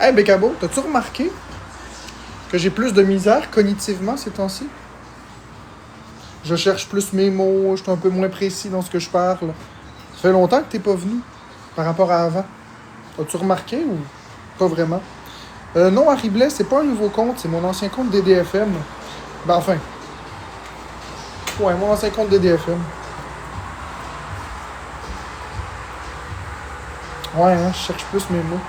Hey, Bécabo, t'as-tu remarqué que j'ai plus de misère cognitivement ces temps-ci? Je cherche plus mes mots, je suis un peu moins précis dans ce que je parle. Ça fait longtemps que t'es pas venu par rapport à avant. As-tu remarqué ou pas vraiment? Non, Harry Blais, c'est pas un nouveau compte, c'est mon ancien compte DDFM. Ben enfin. Ouais, mon ancien compte DDFM. Ouais, hein, je cherche plus mes mots.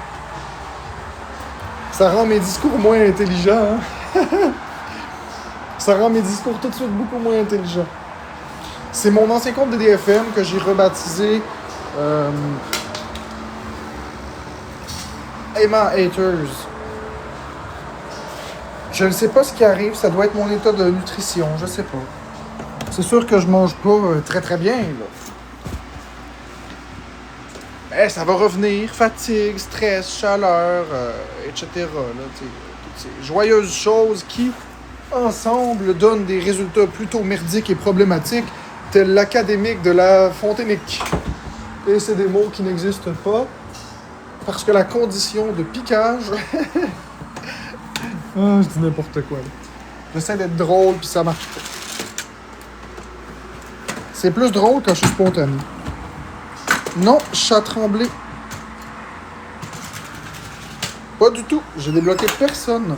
Ça rend mes discours moins intelligents, hein? Ça rend mes discours tout de suite beaucoup moins intelligents. C'est mon ancien compte DDFM que j'ai rebaptisé Emma Haters. Je ne sais pas ce qui arrive, ça doit être mon état de nutrition, je sais pas. C'est sûr que je mange pas très très bien, là. Mais ça va revenir, fatigue, stress, chaleur, etc. Là, toutes ces joyeuses choses qui, ensemble, donnent des résultats plutôt merdiques et problématiques, tels l'académique de la Fontainique. Et c'est des mots qui n'existent pas, parce que la condition de piquage... je dis n'importe quoi, là. J'essaie d'être drôle, puis ça marche pas. C'est plus drôle quand je suis spontané. Non, chat tremblé. Pas du tout. J'ai débloqué personne.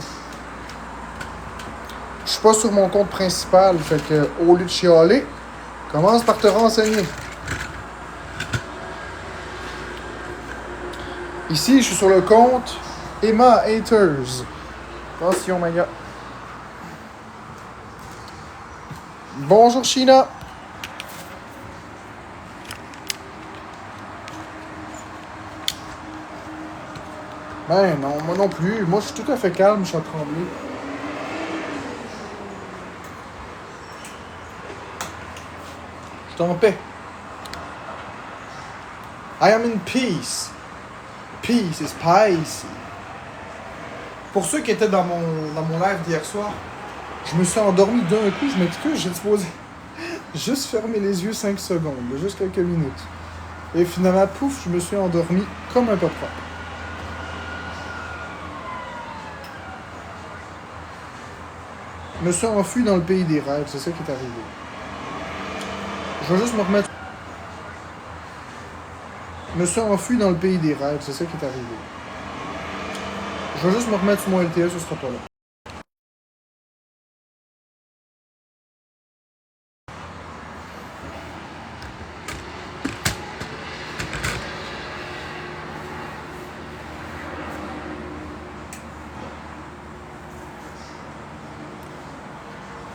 Je suis pas sur mon compte principal, fait que au lieu de chialer, commence par te renseigner. Ici, je suis sur le compte Emma Haters. Attention, my gars. Bonjour, Sheena. Ben non, moi non plus. Moi, je suis tout à fait calme, chat tremblé. Je suis en paix. I am in peace. Peace is spicy. Pour ceux qui étaient dans mon live d'hier soir, je me suis endormi d'un coup, je m'excuse, j'ai supposé juste fermer les yeux 5 secondes, juste quelques minutes. Et finalement, pouf, je me suis endormi comme un papa. Je me suis enfui dans le pays des rêves, c'est ça qui est arrivé. Je vais juste me remettre... Je me suis enfui dans le pays des rêves, c'est ça qui est arrivé. Je vais juste me remettre sur mon LTE, ce sera pas là.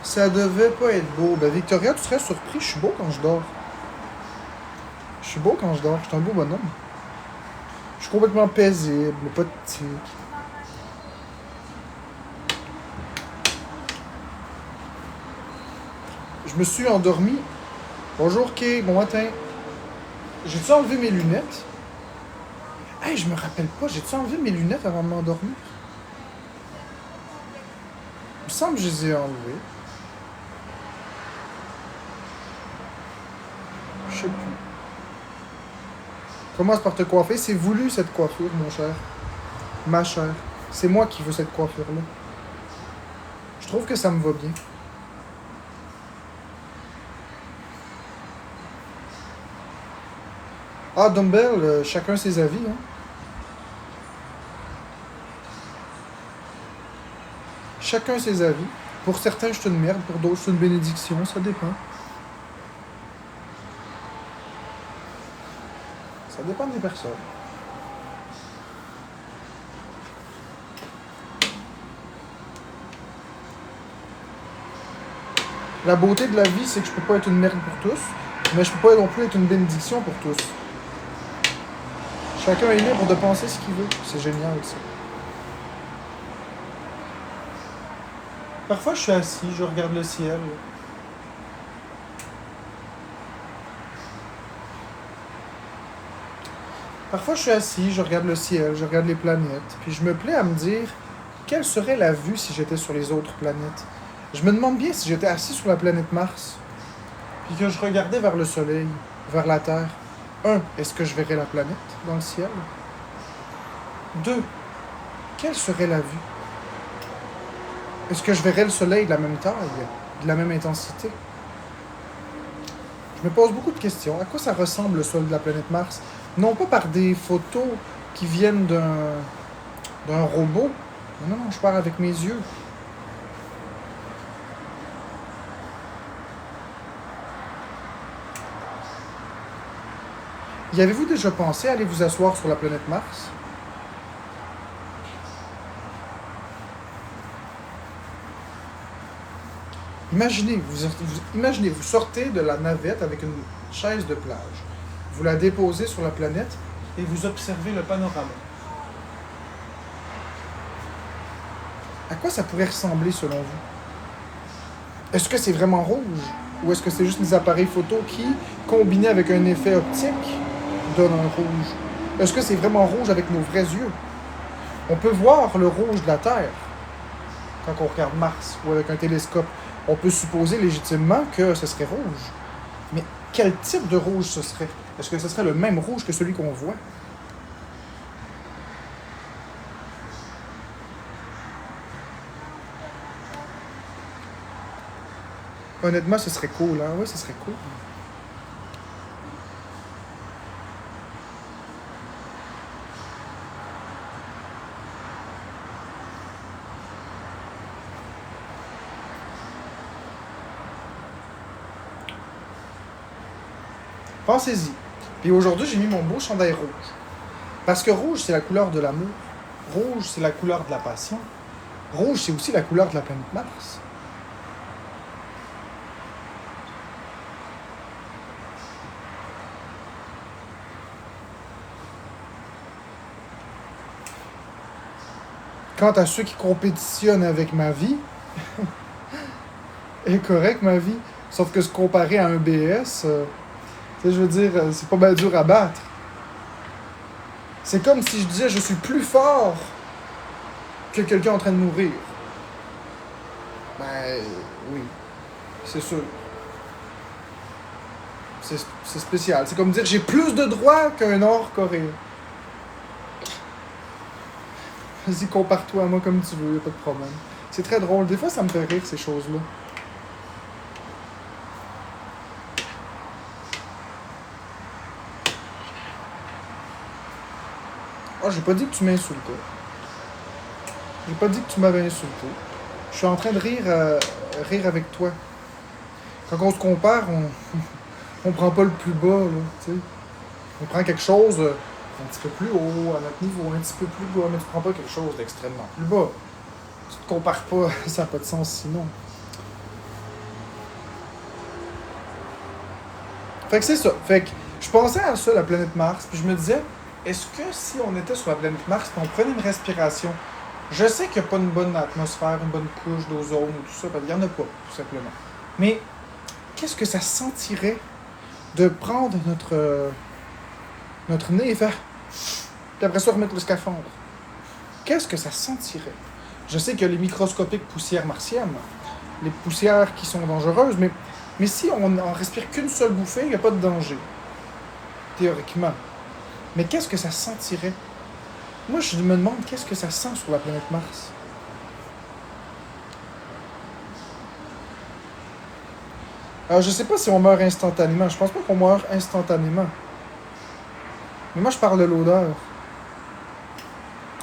Ça devait pas être beau. Ben Victoria, tu serais surpris, je suis beau quand je dors. Je suis beau quand je dors, je suis un beau bonhomme. Je suis complètement paisible, pas de tic. Je me suis endormi. Bonjour Kay, bon matin. J'ai-tu enlevé mes lunettes? Hey, je me rappelle pas, j'ai-tu enlevé mes lunettes avant de m'endormir? Il me semble que je les ai enlevées. Je sais plus. Commence par te coiffer. C'est voulu cette coiffure, mon cher. Ma chère. C'est moi qui veux cette coiffure-là. Je trouve que ça me va bien. Ah, Dumbbell, chacun ses avis, hein. Chacun ses avis. Pour certains, je suis une merde. Pour d'autres, c'est une bénédiction. Ça dépend. Ça dépend des personnes. La beauté de la vie, c'est que je peux pas être une merde pour tous, mais je peux pas non plus être une bénédiction pour tous. Chacun est libre de penser ce qu'il veut. C'est génial, ça. Parfois, je suis assis, je regarde le ciel. Parfois, je suis assis, je regarde le ciel, je regarde les planètes, puis je me plais à me dire, quelle serait la vue si j'étais sur les autres planètes? Je me demande bien si j'étais assis sur la planète Mars, puis que je regardais vers le Soleil, vers la Terre. 1. Est-ce que je verrais la planète dans le ciel? 2. quelle serait la vue? Est-ce que je verrais le soleil de la même taille, de la même intensité? Je me pose beaucoup de questions. À quoi ça ressemble le sol de la planète Mars? Non pas par des photos qui viennent d'un robot. Non, non, je parle avec mes yeux. Y avez-vous déjà pensé à aller vous asseoir sur la planète Mars? Imaginez, vous sortez de la navette avec une chaise de plage. Vous la déposez sur la planète et vous observez le panorama. À quoi ça pourrait ressembler selon vous? Est-ce que c'est vraiment rouge? Ou est-ce que c'est juste des appareils photo qui, combinés avec un effet optique, donnent un rouge? Est-ce que c'est vraiment rouge avec nos vrais yeux? On peut voir le rouge de la Terre quand on regarde Mars ou avec un télescope. On peut supposer légitimement que ce serait rouge. Mais quel type de rouge ce serait? Est-ce que ce serait le même rouge que celui qu'on voit? Honnêtement, ce serait cool, hein? Oui, ce serait cool. Pensez-y. Puis aujourd'hui, j'ai mis mon beau chandail rouge. Parce que rouge, c'est la couleur de l'amour. Rouge, c'est la couleur de la passion. Rouge, c'est aussi la couleur de la planète Mars. Quant à ceux qui compétitionnent avec ma vie, est correct ma vie. Sauf que se comparer à un BS, je veux dire, c'est pas bien dur à battre. C'est comme si je disais je suis plus fort que quelqu'un en train de mourir. Ben oui, c'est sûr. C'est spécial. C'est comme dire j'ai plus de droits qu'un Nord-Coréen. Vas-y, compare-toi à moi comme tu veux, y'a pas de problème. C'est très drôle. Des fois, ça me fait rire, ces choses-là. Oh, j'ai pas dit que tu m'insultais. J'ai pas dit que tu m'avais insulté. Je suis en train de rire avec toi. Quand on se compare, on prend pas le plus bas, là, tu sais. On prend quelque chose un petit peu plus haut, à notre niveau, un petit peu plus bas, mais tu prends pas quelque chose d'extrêmement plus bas. Tu te compares pas, ça n'a pas de sens sinon. Fait que c'est ça. Fait que je pensais à ça, la planète Mars, puis je me disais, est-ce que si on était sur la planète Mars, puis on prenait une respiration, je sais qu'il n'y a pas une bonne atmosphère, une bonne couche d'ozone ou tout ça, parce qu'il n'y en a pas, tout simplement. Mais qu'est-ce que ça sentirait de prendre notre nez et faire... Puis après ça, remettre le scaphandre. Qu'est-ce que ça sentirait? Je sais qu'il y a les microscopiques poussières martiennes, les poussières qui sont dangereuses, mais si on en respire qu'une seule bouffée, il n'y a pas de danger. Théoriquement. Mais qu'est-ce que ça sentirait? Moi, je me demande qu'est-ce que ça sent sur la planète Mars. Alors, je sais pas si on meurt instantanément. Je pense pas qu'on meurt instantanément. Mais moi, je parle de l'odeur.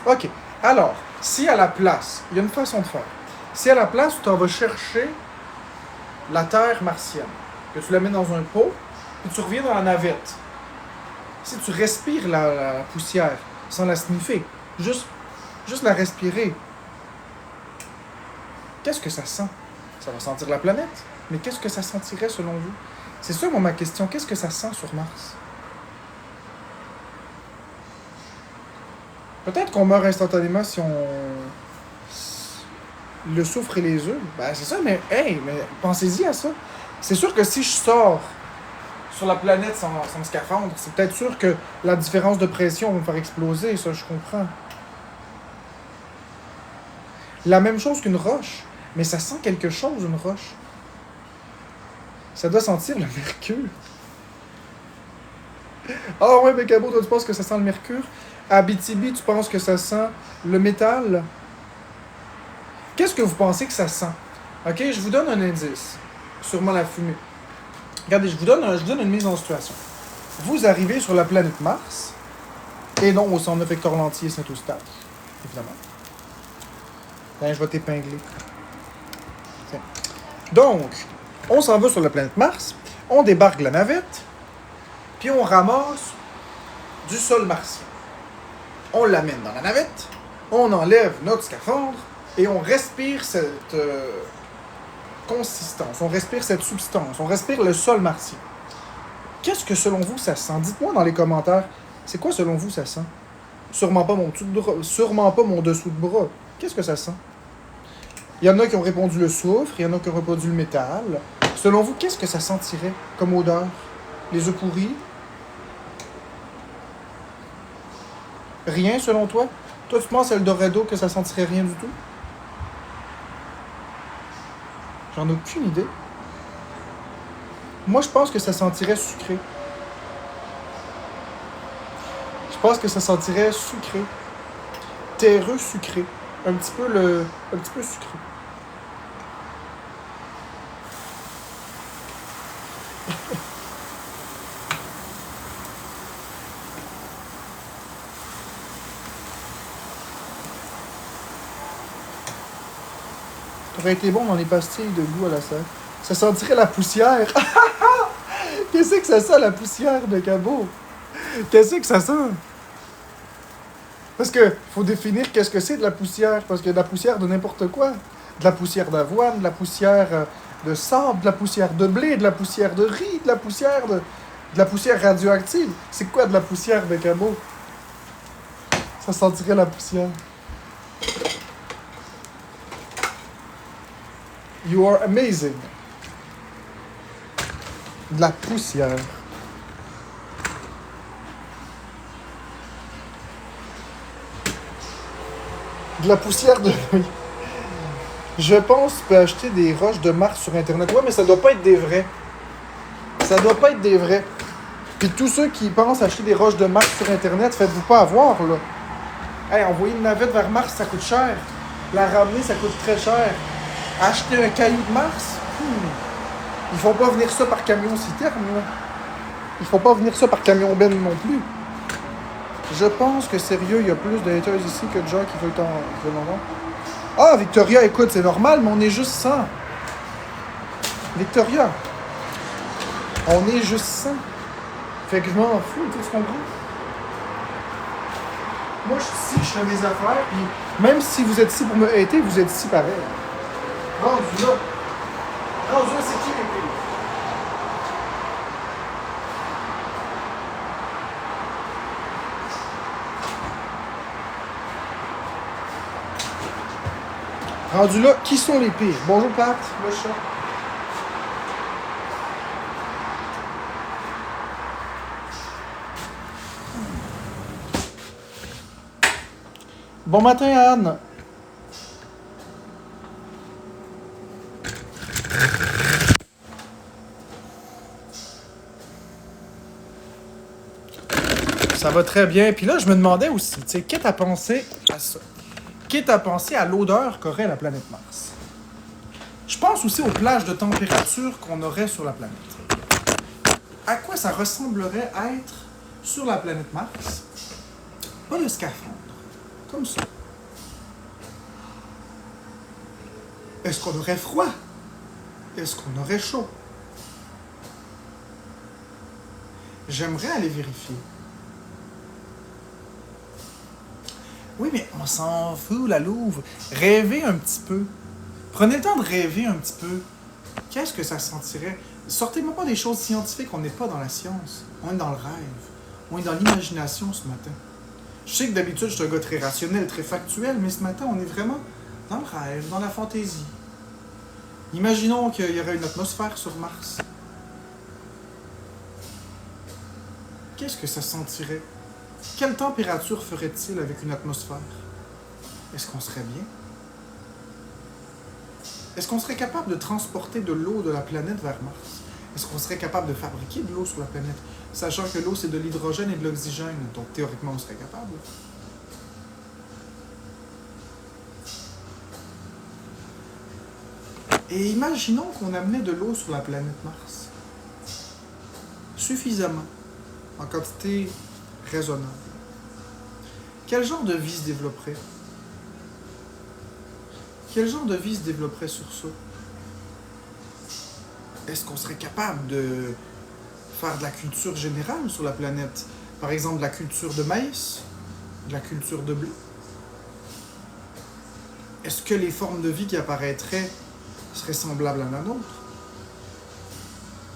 OK. Alors, si à la place, il y a une façon de faire. Si à la place, tu en vas chercher la terre martienne, que tu la mets dans un pot, puis tu reviens dans la navette. Si tu respires la poussière, sans la sniffer, juste la respirer, qu'est-ce que ça sent? Ça va sentir la planète, mais qu'est-ce que ça sentirait selon vous? C'est ça, moi, ma question. Qu'est-ce que ça sent sur Mars? Peut-être qu'on meurt instantanément si on... Le soufre et les œufs. Ben, c'est ça, mais hey, mais pensez-y à ça. C'est sûr que si je sors sur la planète sans scaphandre, c'est peut-être sûr que la différence de pression va me faire exploser, ça, je comprends. La même chose qu'une roche, mais ça sent quelque chose, une roche. Ça doit sentir le mercure. Ah ouais, mais Cabo, toi, tu penses que ça sent le mercure? À Abitibi, tu penses que ça sent le métal? Qu'est-ce que vous pensez que ça sent? OK, je vous donne un indice. Sûrement la fumée. Regardez, je vous donne une mise en situation. Vous arrivez sur la planète Mars, et non au 109 Hector Lantier Saint-Eustache, évidemment. Ben, je vais t'épingler. Tiens. Donc, on s'en va sur la planète Mars, on débarque la navette, puis on ramasse du sol martien. On l'amène dans la navette, on enlève notre scaphandre, et on respire cette consistance, on respire cette substance, on respire le sol martien. Qu'est-ce que selon vous ça sent? Dites-moi dans les commentaires, c'est quoi selon vous ça sent? Sûrement pas mon dessous de bras, sûrement pas mon dessous de bras. Qu'est-ce que ça sent? Il y en a qui ont répondu le soufre, il y en a qui ont répondu le métal. Selon vous, qu'est-ce que ça sentirait comme odeur? Les œufs pourris? Rien selon toi? Toi, tu penses à Eldorado que ça sentirait rien du tout? J'en ai aucune idée. Moi, je pense que ça sentirait sucré. Je pense que ça sentirait sucré. Terreux sucré. Un petit peu sucré. Ça aurait été bon dans les pastilles de goût à la serre. Ça sentirait la poussière. Qu'est-ce que ça sent, la poussière de Cabot? Qu'est-ce que ça sent? Parce que faut définir qu'est-ce que c'est de la poussière. Parce que de la poussière de n'importe quoi. De la poussière d'avoine, de la poussière de sable, de la poussière de blé, de la poussière de riz, de la poussière radioactive. C'est quoi de la poussière de Cabot? Ça sentirait la poussière. You are amazing. De la poussière. De la poussière de... Je pense que tu peux acheter des roches de Mars sur Internet. Ouais, mais ça doit pas être des vrais. Ça doit pas être des vrais. Puis tous ceux qui pensent acheter des roches de Mars sur Internet, faites-vous pas avoir, là. Hey, envoyer une navette vers Mars, ça coûte cher. La ramener, ça coûte très cher. Acheter un caillou de Mars, ils font pas venir ça par camion citerne, là. Ils font pas venir ça par camion ben non plus. Je pense que sérieux, il y a plus de haters ici que de gens qui veulent en voir. Ah, Victoria, écoute, c'est normal, mais on est juste 100. Victoria, on est juste 100. Fait que je m'en fous, tu comprends? Moi, je suis ici, je fais mes affaires, puis même si vous êtes ici pour me hater, vous êtes ici pareil. Rendu là. Rendu là, c'est qui les pires? Rendu là, qui sont les pires? Bonjour Pat, le chat. Bon matin Anne. Ça va très bien. Puis là, je me demandais aussi, tu sais, qu'est-ce que t'as pensé à ça? Qu'est-ce que t'as pensé à l'odeur qu'aurait la planète Mars? Je pense aussi aux plages de température qu'on aurait sur la planète. À quoi ça ressemblerait être sur la planète Mars? Pas de scaphandre. Comme ça. Est-ce qu'on aurait froid? Est-ce qu'on aurait chaud? J'aimerais aller vérifier. Oui, mais on s'en fout, la Louve. Rêvez un petit peu. Prenez le temps de rêver un petit peu. Qu'est-ce que ça sentirait? Sortez-moi pas des choses scientifiques, on n'est pas dans la science. On est dans le rêve. On est dans l'imagination ce matin. Je sais que d'habitude, je suis un gars très rationnel, très factuel, mais ce matin, on est vraiment dans le rêve, dans la fantaisie. Imaginons qu'il y aurait une atmosphère sur Mars. Qu'est-ce que ça sentirait? Quelle température ferait-il avec une atmosphère? Est-ce qu'on serait bien? Est-ce qu'on serait capable de transporter de l'eau de la planète vers Mars? Est-ce qu'on serait capable de fabriquer de l'eau sur la planète? Sachant que l'eau, c'est de l'hydrogène et de l'oxygène. Donc, théoriquement, on serait capable. Et imaginons qu'on amenait de l'eau sur la planète Mars. Suffisamment. En quantité raisonnable. Quel genre de vie se développerait? Quel genre de vie se développerait sur ça? Est-ce qu'on serait capable de faire de la culture générale sur la planète? Par exemple, de la culture de maïs? De la culture de blé? Est-ce que les formes de vie qui apparaîtraient seraient semblables à la nôtre?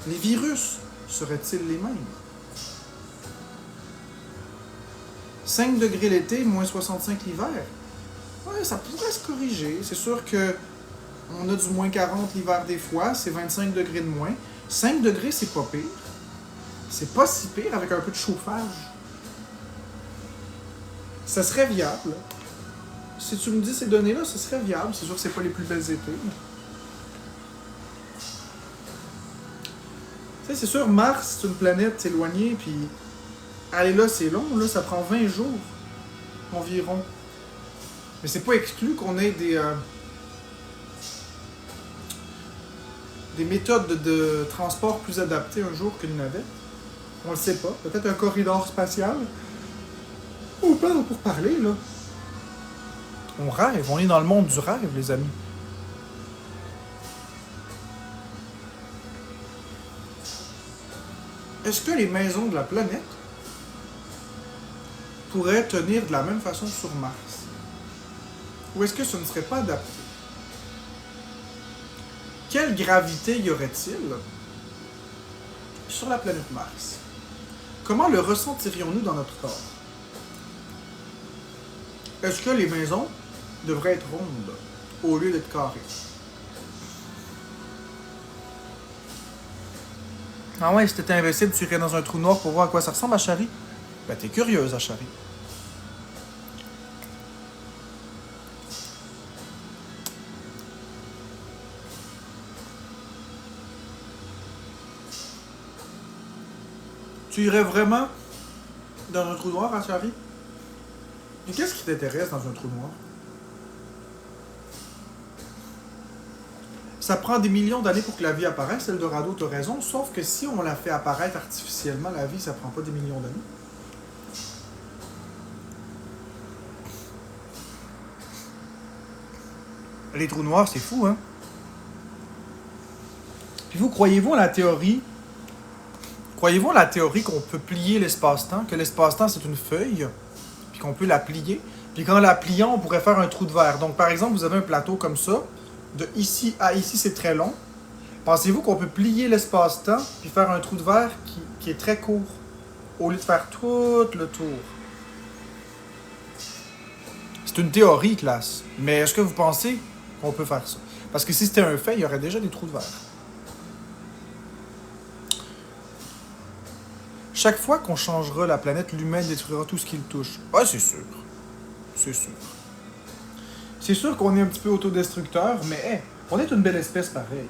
Les virus seraient-ils les mêmes? 5 degrés l'été, moins 65 l'hiver? Ouais, ça pourrait se corriger. C'est sûr que on a du moins 40 l'hiver des fois, c'est 25 degrés de moins. 5 degrés, c'est pas pire. C'est pas si pire avec un peu de chauffage. Ça serait viable. Si tu me dis ces données-là, ce serait viable. C'est sûr que c'est pas les plus belles étés. Tu sais, c'est sûr, Mars, c'est une planète éloignée, puis aller là, c'est long. Là, ça prend 20 jours environ. Mais c'est pas exclu qu'on ait des méthodes de transport plus adaptées un jour qu'une navette. On le sait pas. Peut-être un corridor spatial. On parle pour parler, là. On rêve. On est dans le monde du rêve, les amis. Est-ce que les maisons de la planète pourraient tenir de la même façon sur Mars? Ou est-ce que ce ne serait pas adapté? Quelle gravité y aurait-il sur la planète Mars? Comment le ressentirions-nous dans notre corps? Est-ce que les maisons devraient être rondes au lieu d'être carrées? Ah ouais, si t'étais invincible, tu irais dans un trou noir pour voir à quoi ça ressemble, Achari? Ben, t'es curieuse, Achari. Tu irais vraiment dans un trou noir, Achari? Et qu'est-ce qui t'intéresse dans un trou noir? Ça prend des millions d'années pour que la vie apparaisse, Eldorado, t'as raison, sauf que si on la fait apparaître artificiellement, la vie, ça prend pas des millions d'années. Les trous noirs, c'est fou, hein? Puis vous, croyez-vous en la théorie? Croyez-vous en la théorie qu'on peut plier l'espace-temps? Que l'espace-temps, c'est une feuille, puis qu'on peut la plier? Puis qu'en la pliant, on pourrait faire un trou de verre. Donc, par exemple, vous avez un plateau comme ça, de ici à ici, c'est très long. Pensez-vous qu'on peut plier l'espace-temps puis faire un trou de verre qui est très court, au lieu de faire tout le tour? C'est une théorie, classe. Mais est-ce que vous pensez qu'on peut faire ça? Parce que si c'était un fait, il y aurait déjà des trous de verre. Chaque fois qu'on changera la planète, l'humain détruira tout ce qu'il touche. Ouais, c'est sûr. C'est sûr. C'est sûr qu'on est un petit peu autodestructeur, mais hey, on est une belle espèce pareille.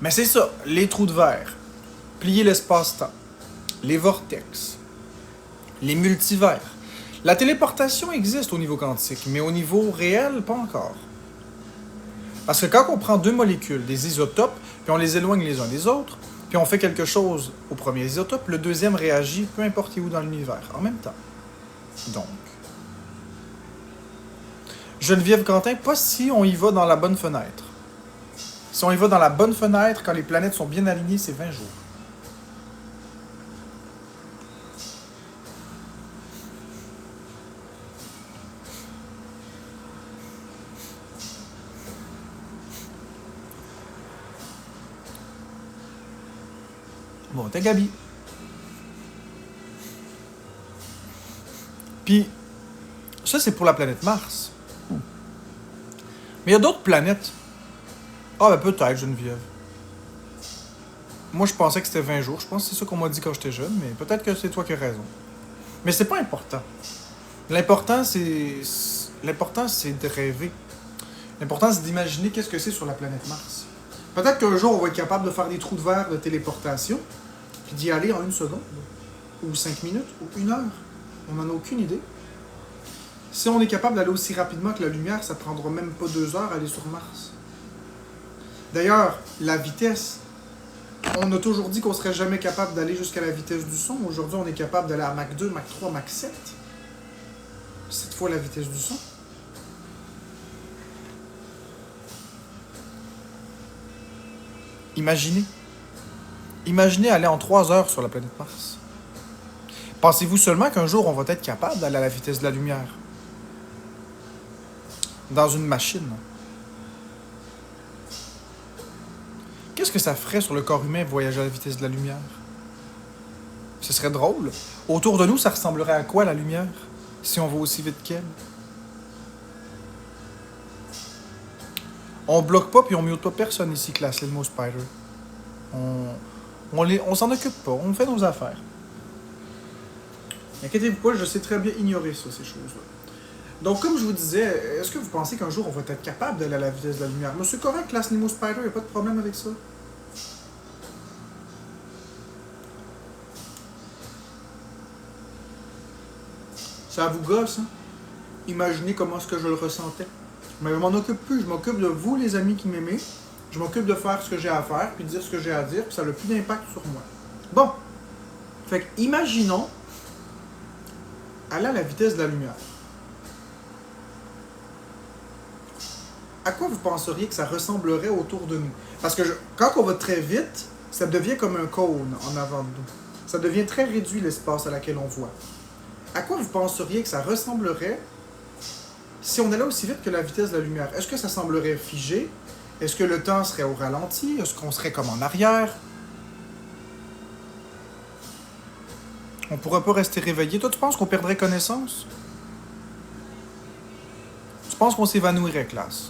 Mais c'est ça, les trous de verre, plier l'espace-temps, les vortex, les multivers. La téléportation existe au niveau quantique, mais au niveau réel, pas encore. Parce que quand on prend deux molécules, des isotopes, puis on les éloigne les uns des autres, puis on fait quelque chose au premier isotope, le deuxième réagit peu importe où dans l'univers, en même temps. Donc, Geneviève Quentin, pas si on y va dans la bonne fenêtre. Si on y va dans la bonne fenêtre, quand les planètes sont bien alignées, c'est 20 jours. Bon, t'es Gabi. Puis, ça, c'est pour la planète Mars. Mais il y a d'autres planètes. Ah, ben peut-être, Geneviève. Moi, je pensais que c'était 20 jours. Je pense que c'est ça qu'on m'a dit quand j'étais jeune, mais peut-être que c'est toi qui as raison. Mais c'est pas important. L'important, c'est de rêver. L'important, c'est d'imaginer qu'est-ce que c'est sur la planète Mars. Peut-être qu'un jour, on va être capable de faire des trous de verre de téléportation, puis d'y aller en 1 seconde, ou 5 minutes, ou 1 heure. On n'en a aucune idée. Si on est capable d'aller aussi rapidement que la lumière, ça ne prendra même pas 2 heures à aller sur Mars. D'ailleurs, la vitesse, on a toujours dit qu'on ne serait jamais capable d'aller jusqu'à la vitesse du son. Aujourd'hui, on est capable d'aller à Mach 2, Mach 3, Mach 7. 7 fois la vitesse du son. Imaginez. Imaginez aller en 3 heures sur la planète Mars. Pensez-vous seulement qu'un jour, on va être capable d'aller à la vitesse de la lumière? Dans une machine. Qu'est-ce que ça ferait sur le corps humain voyager à la vitesse de la lumière? Ce serait drôle. Autour de nous, ça ressemblerait à quoi la lumière, si on va aussi vite qu'elle? On bloque pas puis on mute pas personne ici, classe Elmo Spider. On s'en occupe pas, on fait nos affaires. Inquiétez-vous pas, je sais très bien ignorer ça, ces choses-là. Donc, comme je vous disais, est-ce que vous pensez qu'un jour on va être capable d'aller à la vitesse de la lumière? Monsieur correct, classe Nemo Spider, il n'y a pas de problème avec ça. Ça vous gosse, hein? Imaginez comment est-ce que je le ressentais. Mais je m'en occupe plus, je m'occupe de vous, les amis qui m'aimez. Je m'occupe de faire ce que j'ai à faire, puis de dire ce que j'ai à dire, puis ça n'a plus d'impact sur moi. Bon. Fait que, imaginons aller à la vitesse de la lumière. À quoi vous penseriez que ça ressemblerait autour de nous? Parce que quand on va très vite, ça devient comme un cône en avant de nous. Ça devient très réduit l'espace à laquelle on voit. À quoi vous penseriez que ça ressemblerait si on allait aussi vite que la vitesse de la lumière? Est-ce que ça semblerait figé? Est-ce que le temps serait au ralenti? Est-ce qu'on serait comme en arrière? On pourrait pas rester réveillé. Toi, tu penses qu'on perdrait connaissance? Tu penses qu'on s'évanouirait, classe?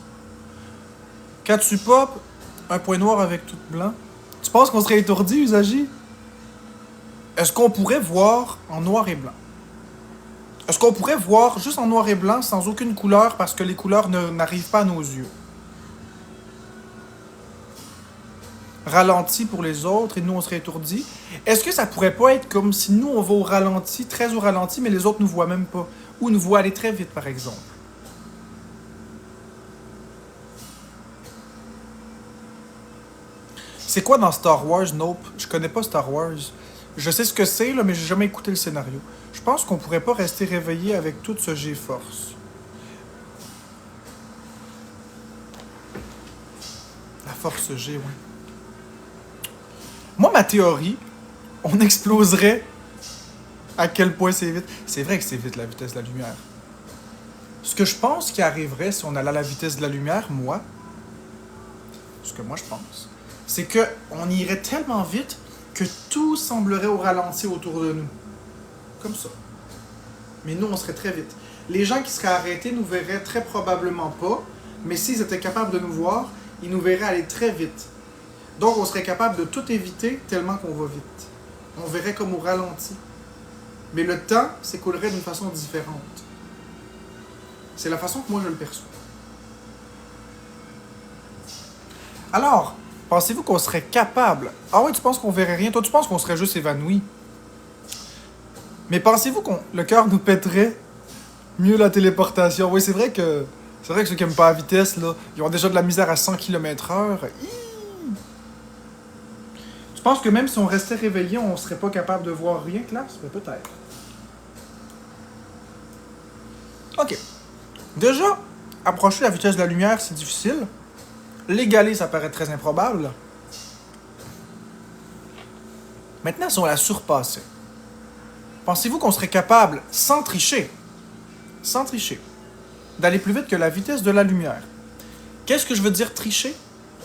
Quand tu pop un point noir avec tout blanc, tu penses qu'on serait étourdi, Usagi? Est-ce qu'on pourrait voir en noir et blanc? Est-ce qu'on pourrait voir juste en noir et blanc sans aucune couleur parce que les couleurs n'arrivent pas à nos yeux? Ralenti pour les autres et nous on serait étourdis. Est-ce que ça pourrait pas être comme si nous on va au ralenti, très au ralenti, mais les autres nous voient même pas? Ou nous voient aller très vite, par exemple? C'est quoi dans Star Wars? Nope. Je connais pas Star Wars. Je sais ce que c'est, là, mais j'ai jamais écouté le scénario. Je pense qu'on pourrait pas rester réveillé avec tout ce G-Force. La force G, oui. Moi, ma théorie, on exploserait à quel point c'est vite. C'est vrai que c'est vite la vitesse de la lumière. Ce que je pense qui arriverait si on allait à la vitesse de la lumière, moi, ce que moi je pense, c'est qu'on irait tellement vite que tout semblerait au ralenti autour de nous. Comme ça. Mais nous, on serait très vite. Les gens qui seraient arrêtés nous verraient très probablement pas, mais s'ils étaient capables de nous voir, ils nous verraient aller très vite. Donc, on serait capable de tout éviter tellement qu'on va vite. On verrait comme au ralenti. Mais le temps s'écoulerait d'une façon différente. C'est la façon que moi je le perçois. Alors, pensez-vous qu'on serait capable... Ah ouais, tu penses qu'on verrait rien? Toi, tu penses qu'on serait juste évanoui? Mais pensez-vous que le cœur nous pèterait mieux la téléportation? Oui, c'est vrai que ceux qui n'aiment pas la vitesse, là, ils ont déjà de la misère à 100 km/h. Tu penses que même si on restait réveillé, on serait pas capable de voir rien, classe? Mais peut-être. Ok. Déjà, approcher la vitesse de la lumière, c'est difficile. L'égaler, ça paraît très improbable. Maintenant, si on la surpassait, pensez-vous qu'on serait capable, sans tricher, d'aller plus vite que la vitesse de la lumière? Qu'est-ce que je veux dire tricher?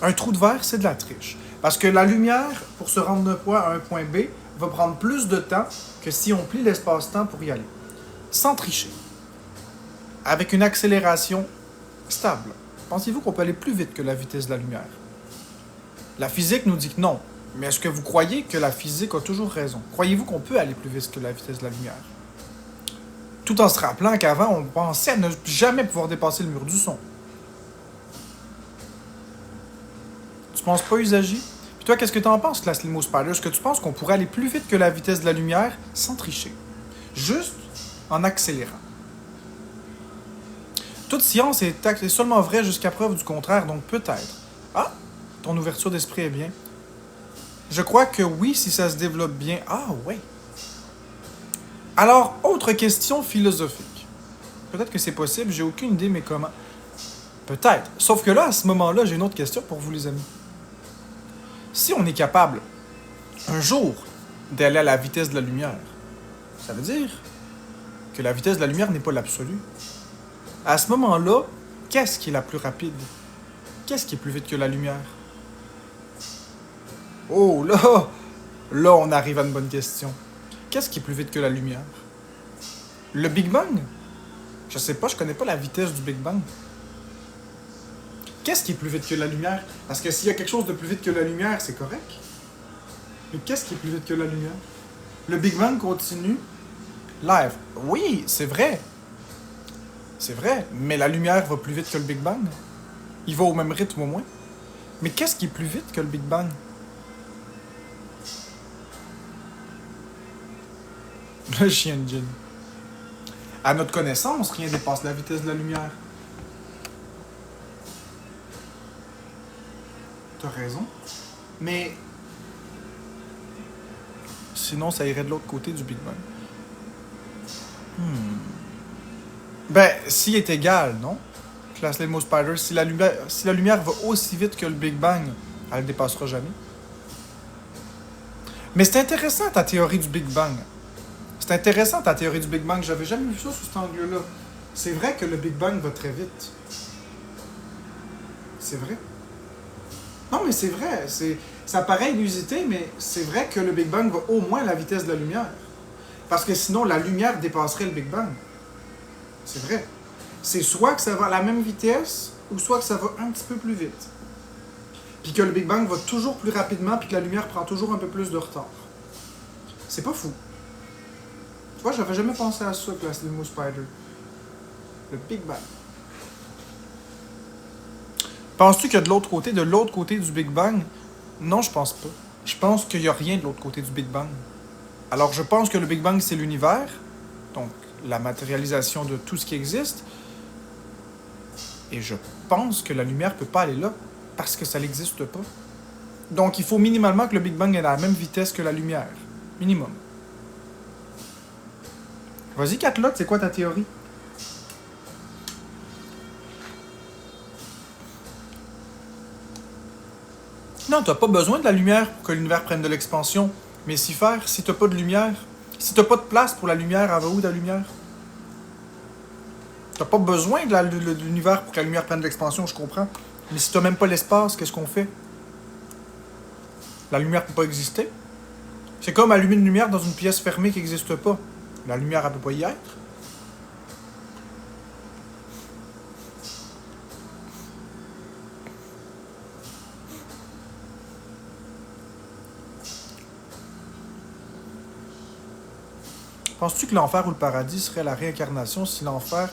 Un trou de verre, c'est de la triche. Parce que la lumière, pour se rendre d'un point à un point B, va prendre plus de temps que si on plie l'espace-temps pour y aller. Sans tricher. Avec une accélération stable. Pensez-vous qu'on peut aller plus vite que la vitesse de la lumière? La physique nous dit que non. Mais est-ce que vous croyez que la physique a toujours raison? Croyez-vous qu'on peut aller plus vite que la vitesse de la lumière? Tout en se rappelant qu'avant, on pensait à ne jamais pouvoir dépasser le mur du son. Tu penses pas, Usagi? Puis toi, qu'est-ce que t'en penses, Class Limo Spider? Est-ce que tu penses qu'on pourrait aller plus vite que la vitesse de la lumière sans tricher? Juste en accélérant. Toute science est seulement vraie jusqu'à preuve du contraire, donc peut-être. Ah, ton ouverture d'esprit est bien. Je crois que oui, si ça se développe bien. Ah, ouais. Alors, autre question philosophique. Peut-être que c'est possible, j'ai aucune idée, mais comment? Peut-être. Sauf que là, à ce moment-là, j'ai une autre question pour vous, les amis. Si on est capable, un jour, d'aller à la vitesse de la lumière, ça veut dire que la vitesse de la lumière n'est pas l'absolu. À ce moment-là, qu'est-ce qui est la plus rapide? Qu'est-ce qui est plus vite que la lumière? Oh, là! Là, on arrive à une bonne question. Qu'est-ce qui est plus vite que la lumière? Le Big Bang? Je sais pas, je connais pas la vitesse du Big Bang. Qu'est-ce qui est plus vite que la lumière? Parce que s'il y a quelque chose de plus vite que la lumière, c'est correct. Mais qu'est-ce qui est plus vite que la lumière? Le Big Bang continue. Live. Oui, c'est vrai. C'est vrai, mais la lumière va plus vite que le Big Bang. Il va au même rythme au moins. Mais qu'est-ce qui est plus vite que le Big Bang? Le chien de Jin. À notre connaissance, rien dépasse la vitesse de la lumière. T'as raison. Mais sinon, ça irait de l'autre côté du Big Bang. Ben, s'il est égal, non? Class Limo Spider, si la lumière va aussi vite que le Big Bang, elle ne dépassera jamais. Mais c'est intéressant ta théorie du Big Bang. C'est intéressant ta théorie du Big Bang. J'avais jamais vu ça sous cet angle-là. C'est vrai que le Big Bang va très vite. C'est vrai. Non, mais c'est vrai. Ça paraît inusité, mais c'est vrai que le Big Bang va au moins à la vitesse de la lumière. Parce que sinon, la lumière dépasserait le Big Bang. C'est vrai. C'est soit que ça va à la même vitesse, ou soit que ça va un petit peu plus vite. Puis que le Big Bang va toujours plus rapidement, puis que la lumière prend toujours un peu plus de retard. C'est pas fou. Tu vois, j'avais jamais pensé à ça, Class Limo Spider. Le Big Bang. Penses-tu que de l'autre côté du Big Bang? Non, je pense pas. Je pense qu'il n'y a rien de l'autre côté du Big Bang. Alors, je pense que le Big Bang, c'est l'univers, donc la matérialisation de tout ce qui existe. Et je pense que la lumière ne peut pas aller là, parce que ça n'existe pas. Donc, il faut minimalement que le Big Bang ait la même vitesse que la lumière. Minimum. Vas-y, Catlotte, c'est quoi ta théorie? Non, t'as pas besoin de la lumière pour que l'univers prenne de l'expansion. Mais si faire, si t'as pas de lumière, si t'as pas de place pour la lumière, elle va où la lumière? T'as pas besoin de l'univers pour que la lumière prenne de l'expansion, je comprends. Mais si t'as même pas l'espace, qu'est-ce qu'on fait? La lumière peut pas exister. C'est comme allumer une lumière dans une pièce fermée qui n'existe pas. La lumière, elle peut pas y être. Penses-tu que l'enfer ou le paradis serait la réincarnation si l'enfer...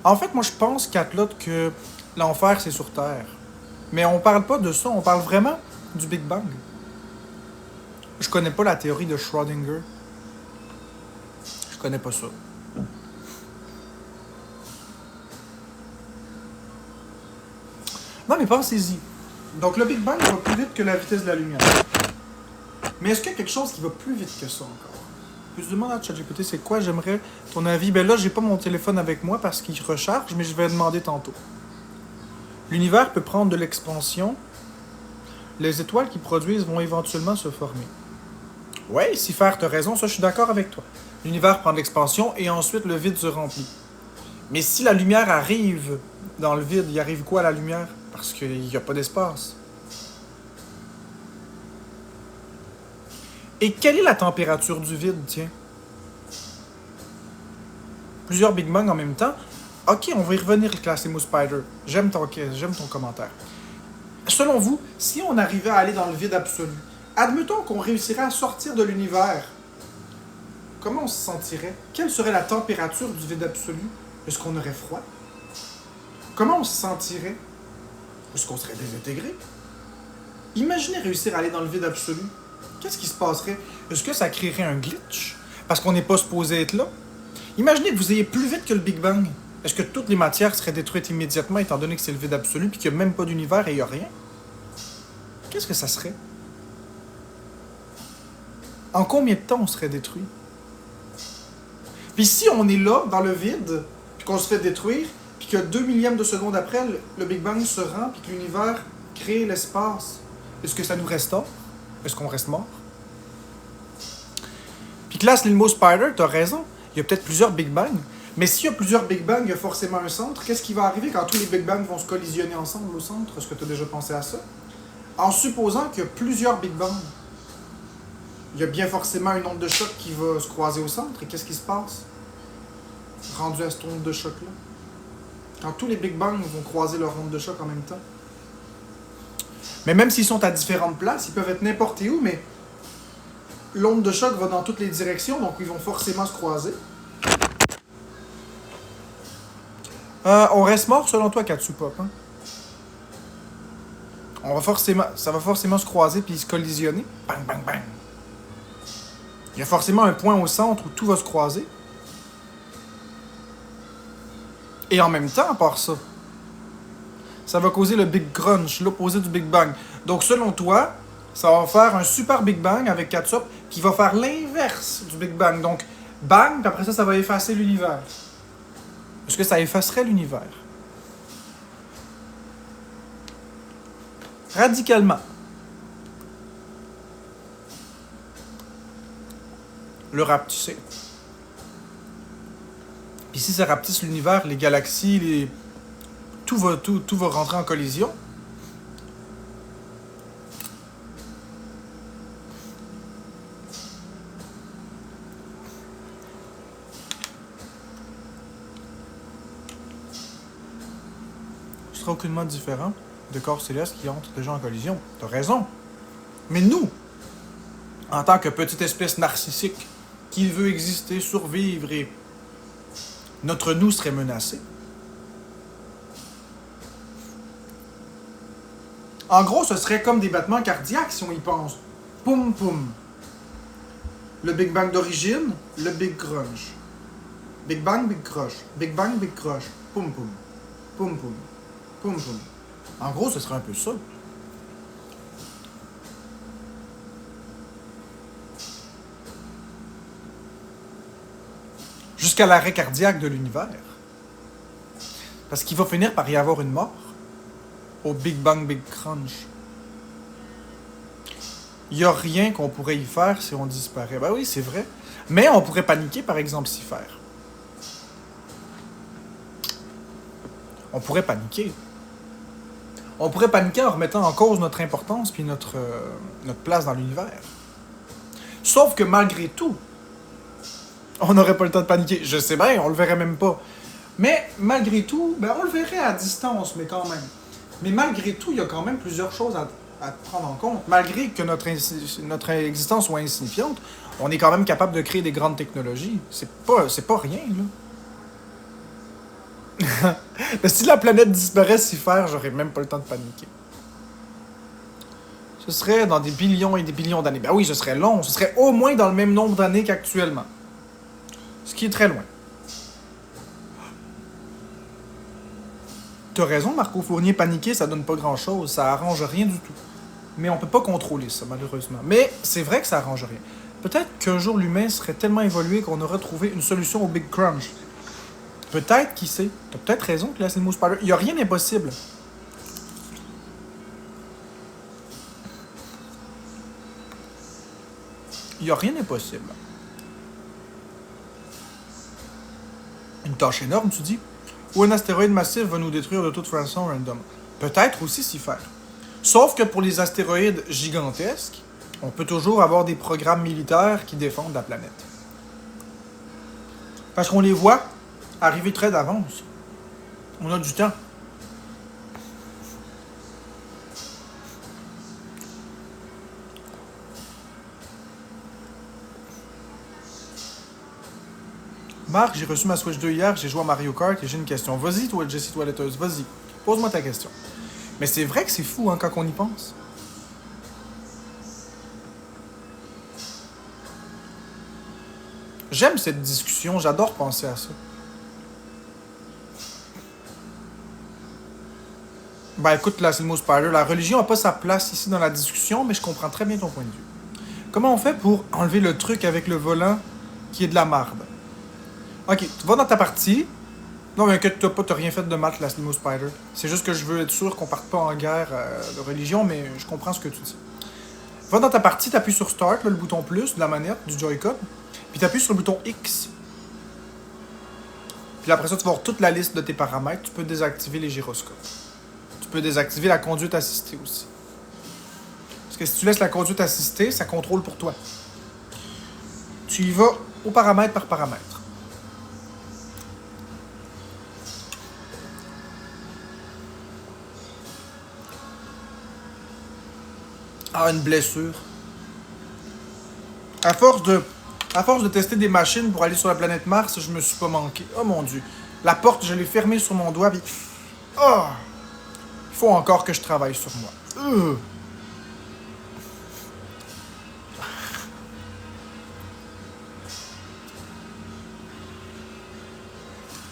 En fait, moi, je pense, Catlotte, que l'enfer, c'est sur Terre. Mais on parle pas de ça, on parle vraiment du Big Bang. Je connais pas la théorie de Schrödinger. Je connais pas ça. Non, mais pensez-y. Donc, le Big Bang va plus vite que la vitesse de la lumière. Mais est-ce qu'il y a quelque chose qui va plus vite que ça encore? Je me demande à ChatGPT, c'est quoi? J'aimerais ton avis. Ben là, j'ai pas mon téléphone avec moi parce qu'il recharge, mais je vais demander tantôt. L'univers peut prendre de l'expansion. Les étoiles qui produisent vont éventuellement se former. Ouais, si faire, t'as raison, ça, je suis d'accord avec toi. L'univers prend de l'expansion et ensuite le vide se remplit. Mais si la lumière arrive dans le vide, il arrive quoi à la lumière? Parce qu'il n'y a pas d'espace. Et quelle est la température du vide, tiens? Plusieurs Big Bang en même temps. Ok, on va y revenir, Class Limo Spider. J'aime ton commentaire. Selon vous, si on arrivait à aller dans le vide absolu, admettons qu'on réussirait à sortir de l'univers, comment on se sentirait? Quelle serait la température du vide absolu? Est-ce qu'on aurait froid? Comment on se sentirait? Est-ce qu'on serait désintégré? Imaginez réussir à aller dans le vide absolu. Qu'est-ce qui se passerait? Est-ce que ça créerait un glitch? Parce qu'on n'est pas supposé être là? Imaginez que vous ayez plus vite que le Big Bang. Est-ce que toutes les matières seraient détruites immédiatement étant donné que c'est le vide absolu puis qu'il n'y a même pas d'univers et il n'y a rien? Qu'est-ce que ça serait? En combien de temps on serait détruit? Puis si on est là, dans le vide, puis qu'on se fait détruire, puis que 2 millièmes de seconde après, le Big Bang se rend, puis que l'univers crée l'espace, est-ce que ça nous restaure? Est-ce qu'on reste mort? Puis classe Lilmo Spider, t'as raison. Il y a peut-être plusieurs Big Bang. Mais s'il y a plusieurs Big Bang, il y a forcément un centre. Qu'est-ce qui va arriver quand tous les Big Bang vont se collisionner ensemble au centre? Est-ce que tu as déjà pensé à ça? En supposant qu'il y a plusieurs Big Bang, il y a bien forcément une onde de choc qui va se croiser au centre. Et qu'est-ce qui se passe? Rendu à cette onde de choc-là. Quand tous les Big Bang vont croiser leur onde de choc en même temps. Mais même s'ils sont à différentes places, ils peuvent être n'importe où, mais l'onde de choc va dans toutes les directions, donc ils vont forcément se croiser. On reste mort selon toi, Katsupop, hein? Ça va forcément se croiser puis se collisionner. Bang, bang, bang. Il y a forcément un point au centre où tout va se croiser. Et en même temps, à part ça, ça va causer le Big Crunch, l'opposé du Big Bang. Donc selon toi, ça va faire un super Big Bang avec Katsup qui va faire l'inverse du Big Bang. Donc bang, puis après ça va effacer l'univers. Est-ce que ça effacerait l'univers? Radicalement. Le rapetisser. Puis si ça rapetisse l'univers, les galaxies, tout va rentrer en collision. Ce sera aucunement différent de corps célestes qui entrent déjà en collision. T'as raison. Mais nous, en tant que petite espèce narcissique qui veut exister, survivre et notre nous serait menacé. En gros, ce serait comme des battements cardiaques si on y pense. Poum poum. Le Big Bang d'origine, le Big Crunch. Big Bang, Big Crush. Big Bang, Big Crush. Poum poum. Poum poum. Poum poum. En gros, ce serait un peu ça. Jusqu'à l'arrêt cardiaque de l'univers. Parce qu'il va finir par y avoir une mort. Au Big Bang, Big Crunch. Il n'y a rien qu'on pourrait y faire si on disparaît. Ben oui, c'est vrai. Mais on pourrait paniquer, par exemple, s'y faire. On pourrait paniquer. On pourrait paniquer en remettant en cause notre importance puis notre place dans l'univers. Sauf que malgré tout, on n'aurait pas le temps de paniquer. Je sais bien, on le verrait même pas. Mais malgré tout, ben on le verrait à distance, mais quand même. Mais malgré tout, il y a quand même plusieurs choses à prendre en compte. Malgré que notre existence soit insignifiante, on est quand même capable de créer des grandes technologies. C'est pas rien, là. Mais si la planète disparaît s'y faire, j'aurais même pas le temps de paniquer. Ce serait dans des billions et des billions d'années. Ben oui, ce serait long. Ce serait au moins dans le même nombre d'années qu'actuellement. Ce qui est très loin. T'as raison, Marco Fournier, paniquer, ça donne pas grand-chose. Ça arrange rien du tout. Mais on peut pas contrôler ça, malheureusement. Mais c'est vrai que ça arrange rien. Peut-être qu'un jour, l'humain serait tellement évolué qu'on aurait trouvé une solution au Big Crunch. Peut-être, qui sait. T'as peut-être raison, Class Lilmo Spider. Il y a rien d'impossible. Il y a rien d'impossible. Une tâche énorme, tu dis? Ou un astéroïde massif va nous détruire de toute façon random. Peut-être aussi s'y faire. Sauf que pour les astéroïdes gigantesques, on peut toujours avoir des programmes militaires qui défendent la planète. Parce qu'on les voit arriver très d'avance. On a du temps. Marc, j'ai reçu ma Switch 2 hier, j'ai joué à Mario Kart et j'ai une question. Vas-y, toi, Jessie Toiletteuse, vas-y. Pose-moi ta question. Mais c'est vrai que c'est fou, hein, quand on y pense. J'aime cette discussion, j'adore penser à ça. Ben écoute, là, c'est le mot Spider. La religion n'a pas sa place ici dans la discussion, mais je comprends très bien ton point de vue. Comment on fait pour enlever le truc avec le volant qui est de la marde? Ok, tu vas dans ta partie. Non, mais inquiète-toi pas, t'as rien fait de mal, la Slimo Spider. C'est juste que je veux être sûr qu'on parte pas en guerre de religion, mais je comprends ce que tu dis. Va dans ta partie, t'appuies sur Start, là, le bouton plus de la manette, du Joy-Con, puis t'appuies sur le bouton X. Puis après ça, tu vas voir toute la liste de tes paramètres. Tu peux désactiver les gyroscopes. Tu peux désactiver la conduite assistée aussi. Parce que si tu laisses la conduite assistée, ça contrôle pour toi. Tu y vas au paramètre par paramètre. Ah, une blessure. À force de tester des machines pour aller sur la planète Mars, je me suis pas manqué. Oh mon Dieu. La porte, je l'ai fermée sur mon doigt, puis... Oh! Il faut encore que je travaille sur moi.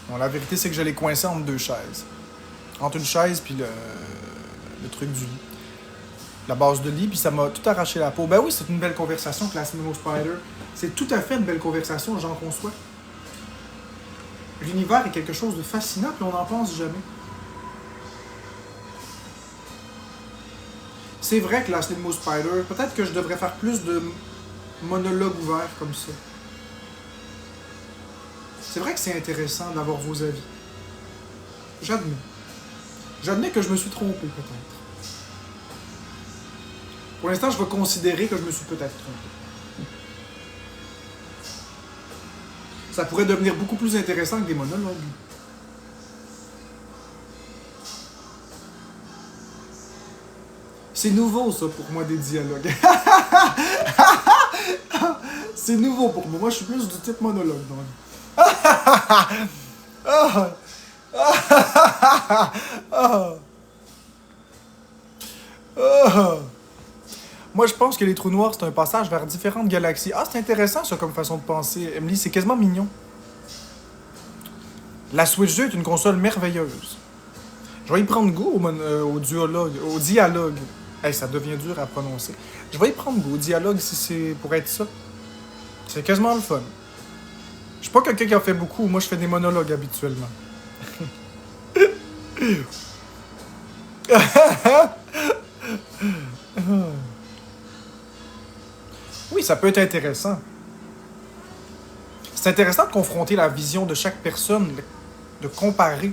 Bon, la vérité, c'est que je l'ai coincé entre deux chaises. Entre une chaise puis le truc du lit. La base de lit, puis ça m'a tout arraché la peau. Ben oui, c'est une belle conversation, Class Memo Spider. C'est tout à fait une belle conversation, j'en conçois. L'univers est quelque chose de fascinant, puis on n'en pense jamais. C'est vrai que Class Memo Spider, peut-être que je devrais faire plus de monologues ouverts comme ça. C'est vrai que c'est intéressant d'avoir vos avis. J'admets. J'admets que je me suis trompé, peut-être. Pour l'instant, je vais considérer que je me suis peut-être trompé. Ça pourrait devenir beaucoup plus intéressant que des monologues. C'est nouveau, ça, pour moi, des dialogues. C'est nouveau pour moi. Moi, je suis plus du type monologue, donc. Moi, je pense que les trous noirs, c'est un passage vers différentes galaxies. Ah, c'est intéressant, ça, comme façon de penser. Emily, c'est quasiment mignon. La Switch 2 est une console merveilleuse. Je vais y prendre goût au dialogue. Hey, ça devient dur à prononcer. Je vais y prendre goût au dialogue si c'est pour être ça. C'est quasiment le fun. Je suis pas quelqu'un qui en fait beaucoup. Moi, je fais des monologues habituellement. Oui, ça peut être intéressant. C'est intéressant de confronter la vision de chaque personne, de comparer.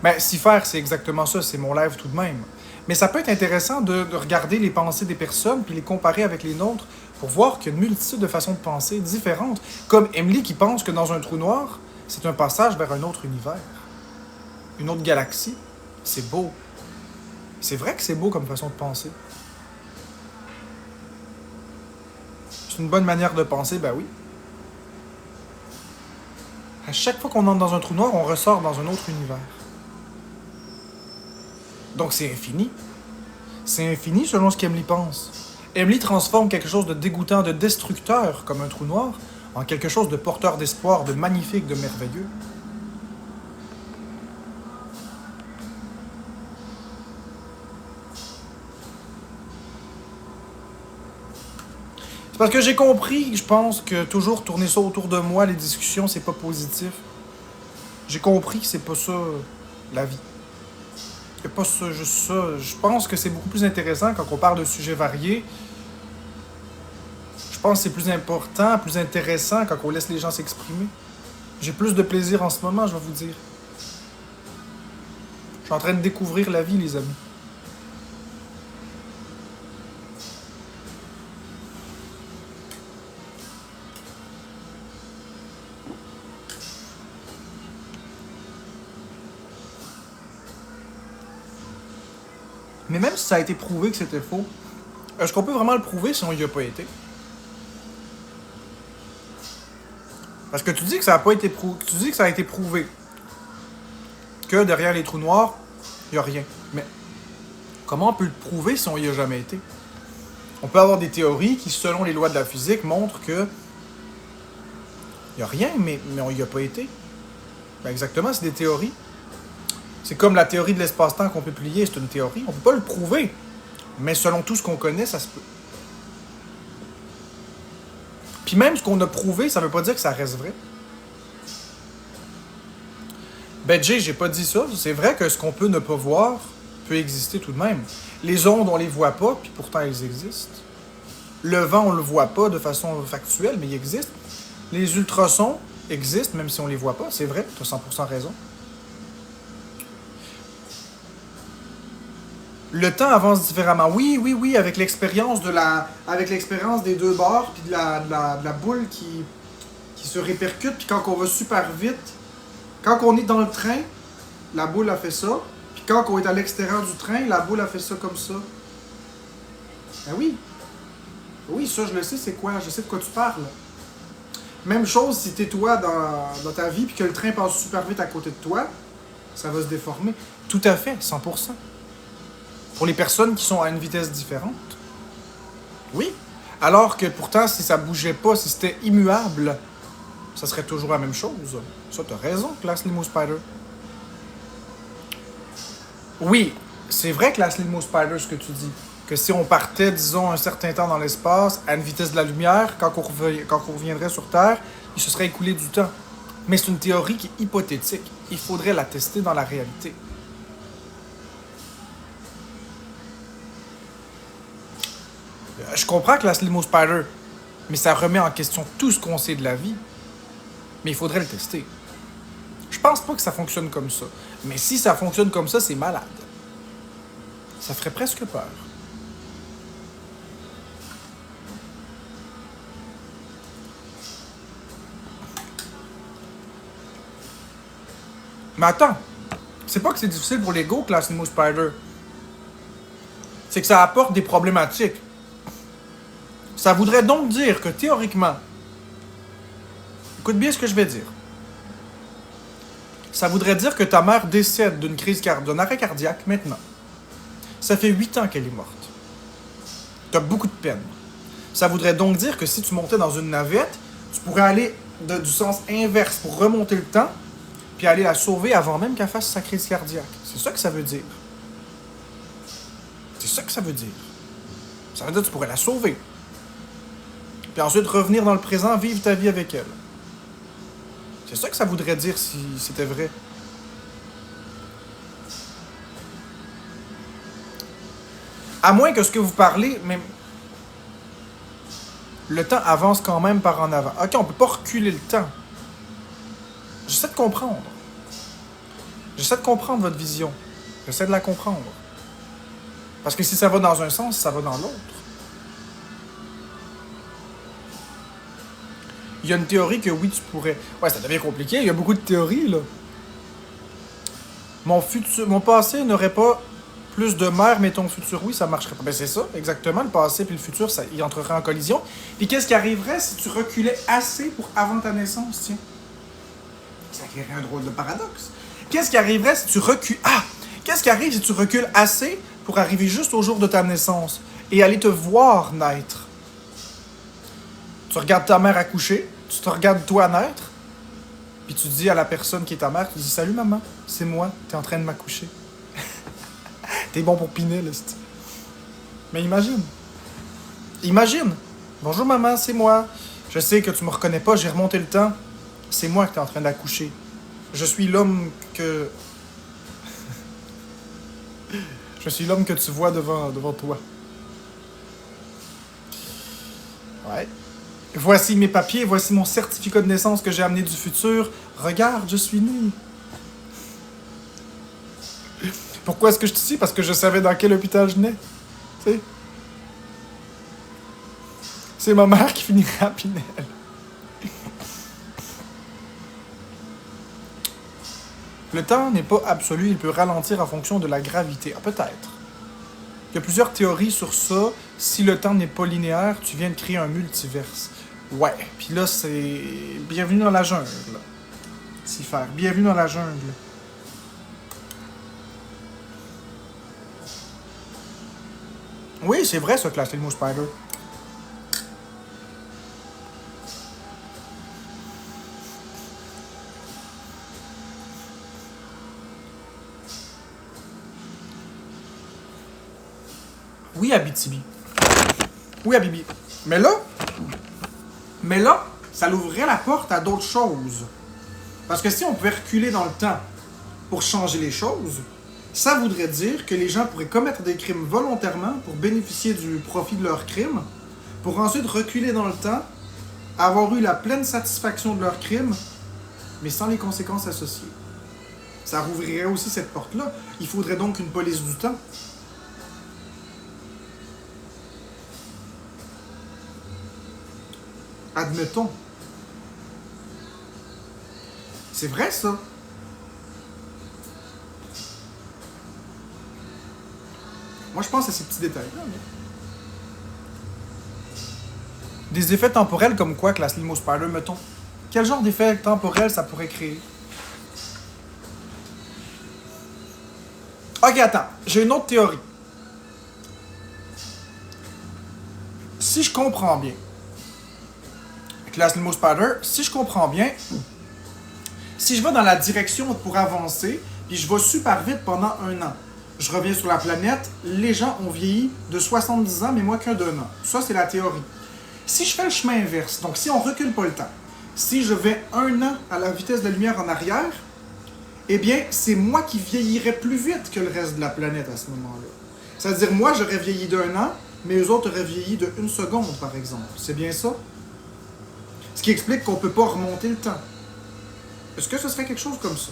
Mais s'y faire, c'est exactement ça, c'est mon live tout de même. Mais ça peut être intéressant de regarder les pensées des personnes puis les comparer avec les nôtres pour voir qu'il y a une multitude de façons de penser différentes. Comme Emily qui pense que dans un trou noir, c'est un passage vers un autre univers. Une autre galaxie. C'est beau. C'est vrai que c'est beau comme façon de penser. C'est une bonne manière de penser, ben oui. À chaque fois qu'on entre dans un trou noir, on ressort dans un autre univers. Donc c'est infini. C'est infini selon ce qu'Emily pense. Emily transforme quelque chose de dégoûtant, de destructeur, comme un trou noir, en quelque chose de porteur d'espoir, de magnifique, de merveilleux. C'est parce que j'ai compris, je pense, que toujours tourner ça autour de moi, les discussions, c'est pas positif. J'ai compris que c'est pas ça, la vie. C'est pas ça, juste ça. Je pense que c'est beaucoup plus intéressant quand on parle de sujets variés. Je pense que c'est plus important, plus intéressant quand on laisse les gens s'exprimer. J'ai plus de plaisir en ce moment, je vais vous dire. Je suis en train de découvrir la vie, les amis. Mais même si ça a été prouvé que c'était faux, est-ce qu'on peut vraiment le prouver si on y a pas été? Parce que tu dis que ça a pas été prouvé. Tu dis que ça a été prouvé. Que derrière les trous noirs, il n'y a rien. Mais comment on peut le prouver si on y a jamais été? On peut avoir des théories qui, selon les lois de la physique, montrent que il n'y a rien, mais on n'y a pas été. Ben exactement, c'est des théories. C'est comme la théorie de l'espace-temps qu'on peut plier, c'est une théorie. On ne peut pas le prouver. Mais selon tout ce qu'on connaît, ça se peut. Puis même ce qu'on a prouvé, ça ne veut pas dire que ça reste vrai. Ben Jay, j'ai pas dit ça. C'est vrai que ce qu'on peut ne pas voir peut exister tout de même. Les ondes, on les voit pas, puis pourtant elles existent. Le vent, on le voit pas de façon factuelle, mais il existe. Les ultrasons existent, même si on les voit pas. C'est vrai, tu as 100% raison. Le temps avance différemment. Oui, avec l'expérience avec l'expérience des deux bords, puis de la boule qui se répercute, puis quand on va super vite, quand on est dans le train, la boule a fait ça, puis quand on est à l'extérieur du train, la boule a fait ça comme ça. Ben oui. Oui, ça je le sais, c'est quoi? Je sais de quoi tu parles. Même chose si t'es toi dans ta vie, puis que le train passe super vite à côté de toi, ça va se déformer. Tout à fait, 100%. Pour les personnes qui sont à une vitesse différente. Oui. Alors que pourtant, si ça bougeait pas, si c'était immuable, ça serait toujours la même chose. Ça, t'as raison, Glass Limo Spider. Oui, c'est vrai, Glass Limo Spider, ce que tu dis. Que si on partait, disons, un certain temps dans l'espace, à une vitesse de la lumière, quand on reviendrait sur Terre, il se serait écoulé du temps. Mais c'est une théorie qui est hypothétique. Il faudrait la tester dans la réalité. Je comprends que la Limo Spider, mais ça remet en question tout ce qu'on sait de la vie. Mais il faudrait le tester. Je pense pas que ça fonctionne comme ça. Mais si ça fonctionne comme ça, c'est malade. Ça ferait presque peur. Mais attends, c'est pas que c'est difficile pour l'ego, Glass Limo Spider. C'est que ça apporte des problématiques. Ça voudrait donc dire que théoriquement, écoute bien ce que je vais dire. Ça voudrait dire que ta mère décède d'un arrêt cardiaque maintenant. Ça fait 8 ans qu'elle est morte. T'as beaucoup de peine. Ça voudrait donc dire que si tu montais dans une navette, tu pourrais aller du sens inverse pour remonter le temps, puis aller la sauver avant même qu'elle fasse sa crise cardiaque. C'est ça que ça veut dire. C'est ça que ça veut dire. Ça veut dire que tu pourrais la sauver. Puis ensuite revenir dans le présent, vivre ta vie avec elle. C'est ça que ça voudrait dire si c'était vrai. À moins que ce que vous parlez, mais le temps avance quand même par en avant. Ok, on peut pas reculer le temps. J'essaie de comprendre. J'essaie de comprendre votre vision. J'essaie de la comprendre. Parce que si ça va dans un sens, ça va dans l'autre. Il y a une théorie que oui, tu pourrais... Ouais, ça devient compliqué, il y a beaucoup de théories, là. Mon passé n'aurait pas plus de mère, mais ton futur, oui, ça marcherait pas. Ben c'est ça, exactement, le passé puis le futur, ça, ils entreraient en collision. Puis qu'est-ce qui arriverait si tu reculais assez pour avant ta naissance, tiens? Ça créerait un drôle de paradoxe. Qu'est-ce qui arriverait si tu recules... Ah! Qu'est-ce qui arrive si tu recules assez pour arriver juste au jour de ta naissance et aller te voir naître? Tu regardes ta mère accoucher, tu te regardes toi naître, puis tu dis à la personne qui est ta mère, tu dis « Salut maman, c'est moi, t'es en train de m'accoucher. » T'es bon pour piner, là, c'est... Mais imagine. Imagine. « Bonjour maman, c'est moi. Je sais que tu me reconnais pas, j'ai remonté le temps. C'est moi que t'es en train d'accoucher. Je suis l'homme que... Je suis l'homme que tu vois devant toi. » Ouais. Voici mes papiers, voici mon certificat de naissance que j'ai amené du futur. Regarde, je suis né. Pourquoi est-ce que je suis ici? Parce que je savais dans quel hôpital je nais. Tu sais? C'est ma mère qui finira à Pinel. Le temps n'est pas absolu, il peut ralentir en fonction de la gravité. Ah, peut-être. Il y a plusieurs théories sur ça. Si le temps n'est pas linéaire, tu viens de créer un multiverse. Ouais, puis là, c'est... Bienvenue dans la jungle. Si faire. Bienvenue dans la jungle. Oui, c'est vrai ça, Clash Limo Spider. Oui, Abitibi. Oui, Abibi. Mais là, ça l'ouvrirait la porte à d'autres choses. Parce que si on pouvait reculer dans le temps pour changer les choses, ça voudrait dire que les gens pourraient commettre des crimes volontairement pour bénéficier du profit de leurs crimes, pour ensuite reculer dans le temps, avoir eu la pleine satisfaction de leurs crimes, mais sans les conséquences associées. Ça rouvrirait aussi cette porte-là. Il faudrait donc une police du temps. Admettons. C'est vrai, ça. Moi, je pense à ces petits détails-là. Mais... Des effets temporels comme quoi, Class Limo Spider, mettons. Quel genre d'effet temporel ça pourrait créer? Ok, attends. J'ai une autre théorie. Si je comprends bien, Class Limo Spider, si je comprends bien, si je vais dans la direction pour avancer, puis je vais super vite pendant 1 an, je reviens sur la planète, les gens ont vieilli de 70 ans, mais moi qu'un d'un an. Ça, c'est la théorie. Si je fais le chemin inverse, donc si on recule pas le temps, si je vais 1 an à la vitesse de la lumière en arrière, eh bien, c'est moi qui vieillirais plus vite que le reste de la planète à ce moment-là. C'est-à-dire, moi, j'aurais vieilli d'1 an, mais eux autres auraient vieilli de 1 seconde, par exemple. C'est bien ça? Ce qui explique qu'on peut pas remonter le temps. Est-ce que ce serait quelque chose comme ça?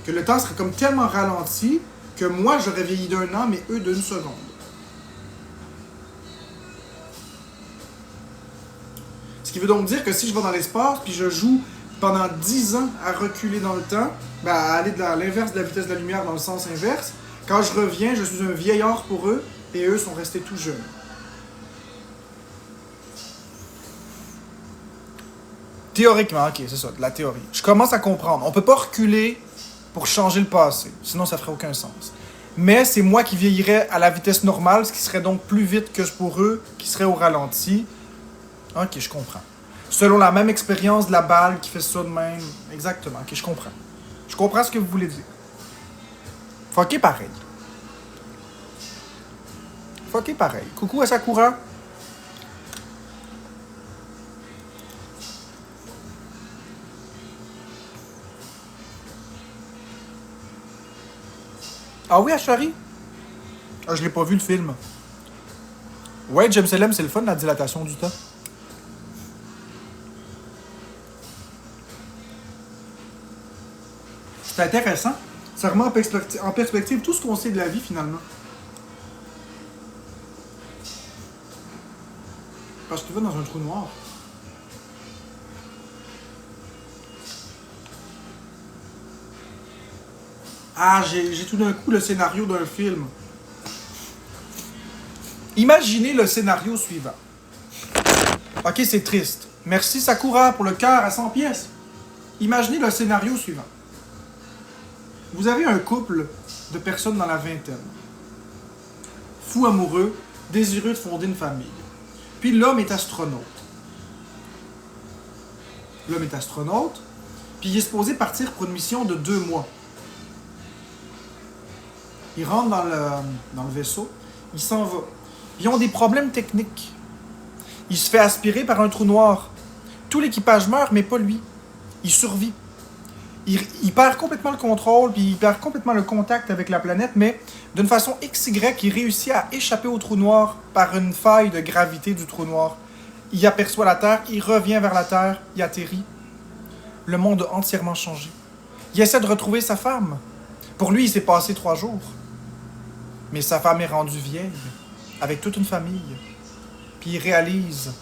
Que le temps serait comme tellement ralenti que moi, j'aurais vieilli d'1 an, mais eux d'1 seconde. Ce qui veut donc dire que si je vais dans l'espace, puis je joue pendant 10 ans à reculer dans le temps, ben à aller de l'inverse de la vitesse de la lumière dans le sens inverse, quand je reviens, je suis un vieillard pour eux, et eux sont restés tout jeunes. Théoriquement, ok, c'est ça, de la théorie. Je commence à comprendre. On peut pas reculer pour changer le passé, sinon ça ferait aucun sens. Mais c'est moi qui vieillirais à la vitesse normale, ce qui serait donc plus vite que pour eux, qui serait au ralenti. Ok, je comprends. Selon la même expérience de la balle qui fait ça de même. Exactement, ok, je comprends. Je comprends ce que vous voulez dire. Fucké pareil. Fucké pareil. Coucou à Sakura. Ah oui, Ashari? Ah, je l'ai pas vu le film. Ouais, James Selem, c'est le fun, la dilatation du temps. C'est intéressant. Ça remet en perspective tout ce qu'on sait de la vie, finalement. Parce que tu vas dans un trou noir. Ah, j'ai tout d'un coup le scénario d'un film. Imaginez le scénario suivant. Ok, c'est triste. Merci Sakura pour le cœur à 100 pièces. Imaginez le scénario suivant. Vous avez un couple de personnes dans la vingtaine. Fou amoureux, désireux de fonder une famille. Puis l'homme est astronaute. L'homme est astronaute, puis il est supposé partir pour une mission de 2 mois. Il rentre dans le vaisseau, il s'en va. Ils ont des problèmes techniques. Il se fait aspirer par un trou noir. Tout l'équipage meurt, mais pas lui. Il survit. Il perd complètement le contrôle, puis il perd complètement le contact avec la planète, mais d'une façon XY, il réussit à échapper au trou noir par une faille de gravité du trou noir. Il aperçoit la Terre, il revient vers la Terre, il atterrit. Le monde a entièrement changé. Il essaie de retrouver sa femme. Pour lui, il s'est passé 3 jours. Mais sa femme est rendue vieille, avec toute une famille. Puis il réalise.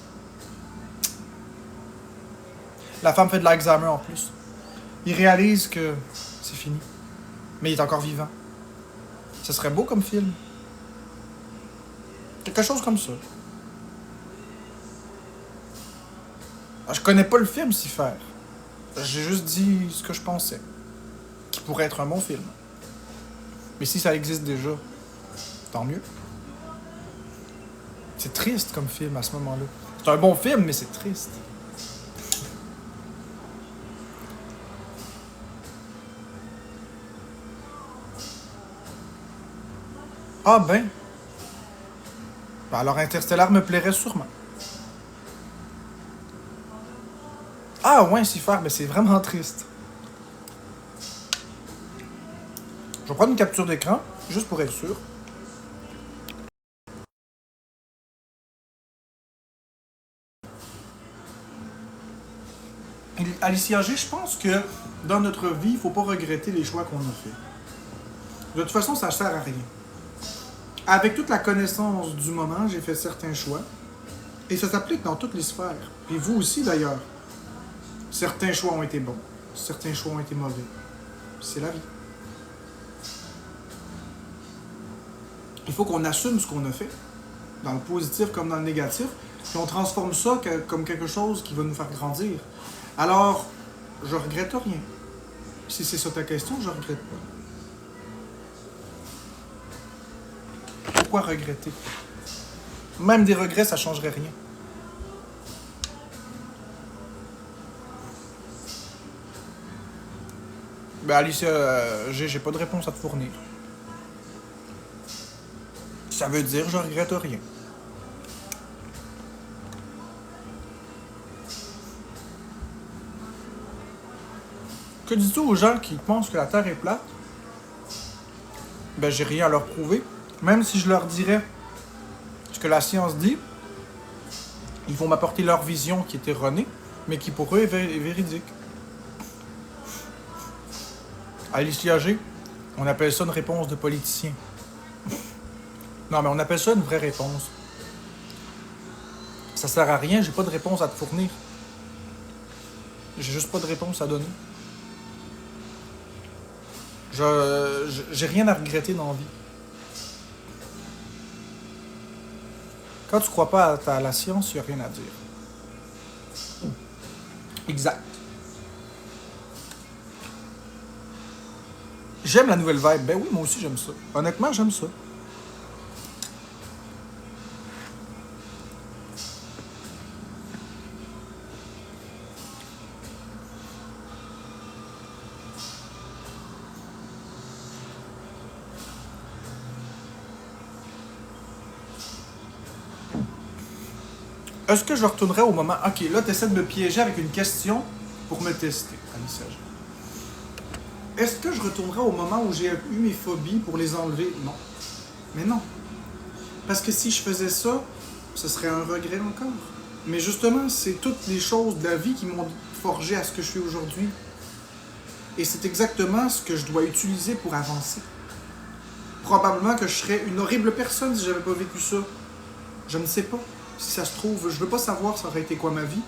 La femme fait de l'Alzheimer en plus. Il réalise que c'est fini. Mais il est encore vivant. Ce serait beau comme film. Quelque chose comme ça. Je connais pas le film, si faire. J'ai juste dit ce que je pensais. Qui pourrait être un bon film. Mais si ça existe déjà, Tant mieux. C'est triste comme film à ce moment-là. C'est un bon film, mais c'est triste. Ah ben. Ben alors Interstellar me plairait sûrement. Ah ouais, si faire, ben c'est vraiment triste. Je vais prendre une capture d'écran, juste pour être sûr. Alicia G, je pense que dans notre vie, il ne faut pas regretter les choix qu'on a faits. De toute façon, ça ne sert à rien. Avec toute la connaissance du moment, j'ai fait certains choix. Et ça s'applique dans toutes les sphères. Et vous aussi, d'ailleurs. Certains choix ont été bons. Certains choix ont été mauvais. C'est la vie. Il faut qu'on assume ce qu'on a fait, dans le positif comme dans le négatif, puis on transforme ça comme quelque chose qui va nous faire grandir. Alors, je regrette rien. Si c'est ça ta question, je regrette pas. Pourquoi regretter? Même des regrets, ça changerait rien. Ben Alicia, j'ai pas de réponse à te fournir. Ça veut dire je regrette rien. Que dis-tu aux gens qui pensent que la Terre est plate? Ben j'ai rien à leur prouver. Même si je leur dirais ce que la science dit, ils vont m'apporter leur vision qui est erronée, mais qui pour eux est véridique. Alicia G, on appelle ça une réponse de politicien. Non, mais on appelle ça une vraie réponse. Ça sert à rien, j'ai pas de réponse à te fournir. J'ai juste pas de réponse à donner. J'ai rien à regretter dans la vie. Quand tu crois pas à la science, il n'y a rien à dire. Exact. J'aime la nouvelle vibe. Ben oui, moi aussi j'aime ça. Honnêtement, j'aime ça. Est-ce que je retournerai au moment... Ok, là, tu essaies de me piéger avec une question pour me tester, Alicia. Est-ce que je retournerai au moment où j'ai eu mes phobies pour les enlever? Non. Mais non. Parce que si je faisais ça, ce serait un regret encore. Mais justement, c'est toutes les choses de la vie qui m'ont forgé à ce que je suis aujourd'hui. Et c'est exactement ce que je dois utiliser pour avancer. Probablement que je serais une horrible personne si j'avais pas vécu ça. Je ne sais pas. Si ça se trouve, je veux pas savoir ça aurait été quoi ma vie.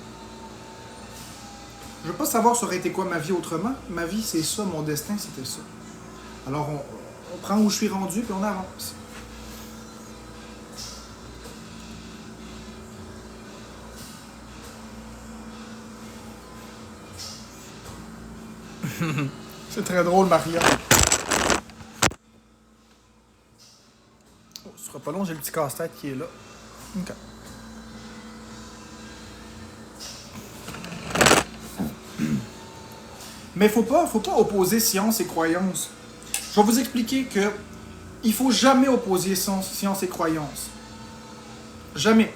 Je veux pas savoir ça aurait été quoi ma vie autrement. Ma vie, c'est ça, mon destin, c'était ça. Alors, on prend où je suis rendu, puis on avance. C'est très drôle, Maria. Oh, ce sera pas long, j'ai le petit casse-tête qui est là. Ok. Mais faut pas opposer science et croyance. Je vais vous expliquer que il faut jamais opposer science et croyance. Jamais.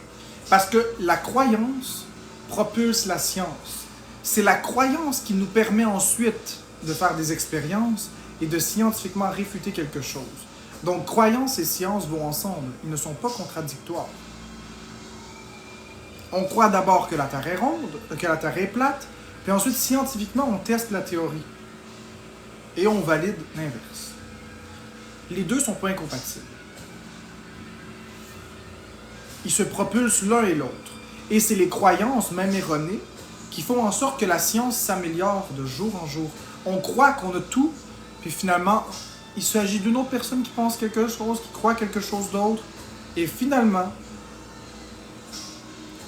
Parce que la croyance propulse la science. C'est la croyance qui nous permet ensuite de faire des expériences et de scientifiquement réfuter quelque chose. Donc croyance et science vont ensemble. Ils ne sont pas contradictoires. On croit d'abord que la Terre est ronde, que la Terre est plate, puis ensuite, scientifiquement, on teste la théorie. Et on valide l'inverse. Les deux ne sont pas incompatibles. Ils se propulsent l'un et l'autre. Et c'est les croyances, même erronées, qui font en sorte que la science s'améliore de jour en jour. On croit qu'on a tout, puis finalement, il s'agit d'une autre personne qui pense quelque chose, qui croit quelque chose d'autre, et finalement,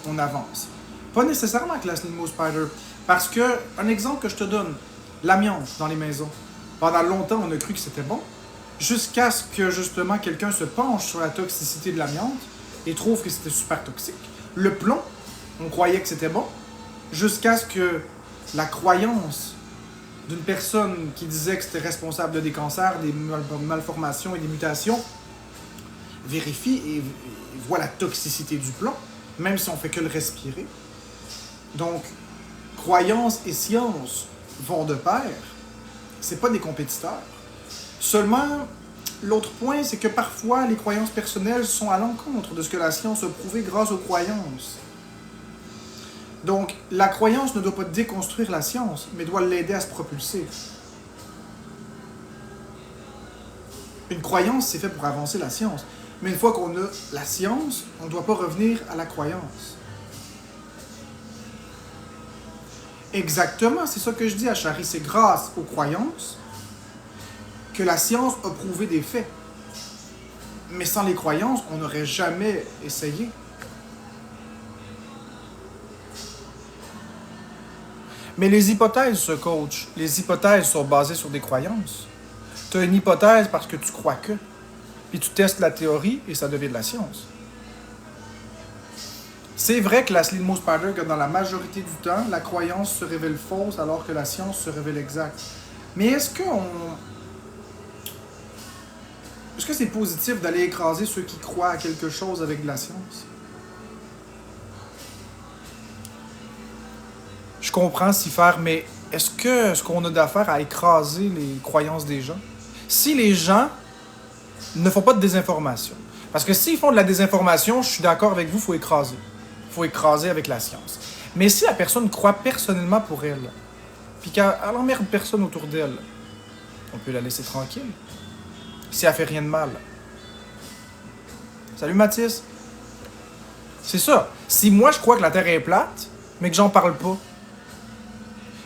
on avance. Pas nécessairement avec la Slimo Spider. Parce que, un exemple que je te donne, l'amiante dans les maisons. Pendant longtemps, on a cru que c'était bon, jusqu'à ce que justement quelqu'un se penche sur la toxicité de l'amiante et trouve que c'était super toxique. Le plomb, on croyait que c'était bon, jusqu'à ce que la croyance d'une personne qui disait que c'était responsable de des cancers, des malformations et des mutations vérifie et voit la toxicité du plomb, même si on fait que le respirer. Donc, croyance et science vont de pair. C'est pas des compétiteurs. Seulement, l'autre point, c'est que parfois, les croyances personnelles sont à l'encontre de ce que la science a prouvé grâce aux croyances. Donc, la croyance ne doit pas déconstruire la science, mais doit l'aider à se propulser. Une croyance, c'est fait pour avancer la science. Mais une fois qu'on a la science, on ne doit pas revenir à la croyance. Exactement, c'est ça que je dis à Chari. C'est grâce aux croyances que la science a prouvé des faits. Mais sans les croyances, on n'aurait jamais essayé. Mais les hypothèses, ce coach, les hypothèses sont basées sur des croyances. Tu as une hypothèse parce que tu crois que. Puis tu testes la théorie et ça devient de la science. C'est vrai que la Sleep Mo Spider, que dans la majorité du temps, la croyance se révèle fausse alors que la science se révèle exacte. Mais est-ce que c'est positif d'aller écraser ceux qui croient à quelque chose avec de la science? Je comprends s'y faire, mais est-ce qu'on a d'affaire à écraser les croyances des gens? Si les gens ne font pas de désinformation. Parce que s'ils font de la désinformation, je suis d'accord avec vous, il faut écraser. Il faut écraser avec la science. Mais si la personne croit personnellement pour elle, puis qu'elle n'emmerde personne autour d'elle, on peut la laisser tranquille. Si elle fait rien de mal. Salut Mathis. C'est ça. Si moi je crois que la Terre est plate, mais que j'en parle pas,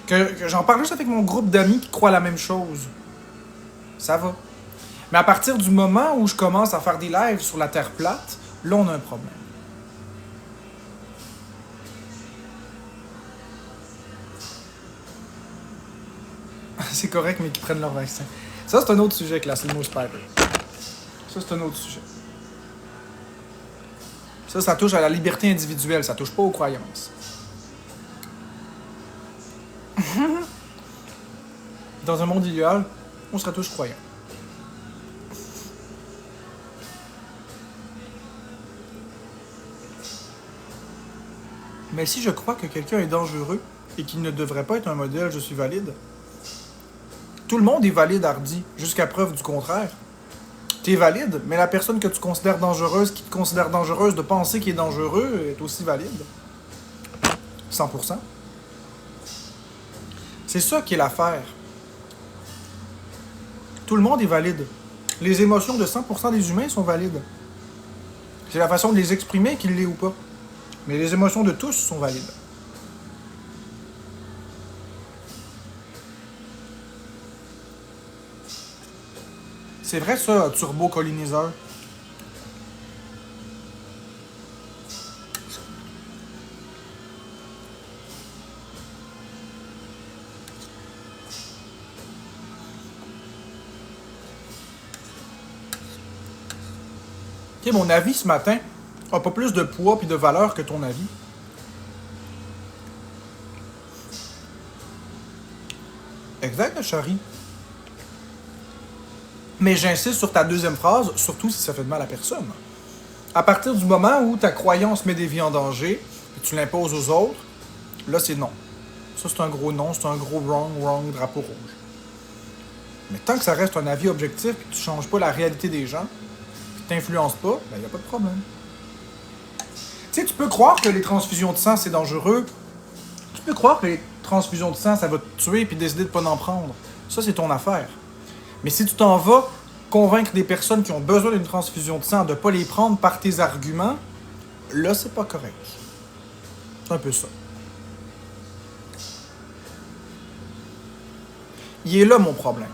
que j'en parle juste avec mon groupe d'amis qui croient la même chose, ça va. Mais à partir du moment où je commence à faire des lives sur la Terre plate, là, on a un problème. C'est correct, mais qu'ils prennent leur vaccin. Ça, c'est un autre sujet que la Sleep Mo Spider. Ça, c'est un autre sujet. Ça touche à la liberté individuelle, ça touche pas aux croyances. Dans un monde idéal, on serait tous croyants. Mais si je crois que quelqu'un est dangereux et qu'il ne devrait pas être un modèle, je suis valide. Tout le monde est valide, Hardy, jusqu'à preuve du contraire. Tu es valide, mais la personne que tu considères dangereuse, qui te considère dangereuse de penser qu'il est dangereux, est aussi valide. 100%. C'est ça qui est l'affaire. Tout le monde est valide. Les émotions de 100% des humains sont valides. C'est la façon de les exprimer qu'il l'est ou pas. Mais les émotions de tous sont valides. C'est vrai ça, turbo-coloniseur. Ok, mon avis ce matin a pas plus de poids puis de valeur que ton avis. Exact, Chari. Mais j'insiste sur ta deuxième phrase, surtout si ça fait de mal à personne. À partir du moment où ta croyance met des vies en danger, et tu l'imposes aux autres, là c'est non. Ça c'est un gros non, c'est un gros wrong, drapeau rouge. Mais tant que ça reste un avis objectif, et que tu changes pas la réalité des gens, et que tu n'influences pas, ben y a pas de problème. Tu sais, tu peux croire que les transfusions de sang c'est dangereux, tu peux croire que les transfusions de sang ça va te tuer puis décider de pas en prendre. Ça c'est ton affaire. Mais si tu t'en vas convaincre des personnes qui ont besoin d'une transfusion de sang de ne pas les prendre par tes arguments, là, c'est pas correct. C'est un peu ça. Il est là mon problème.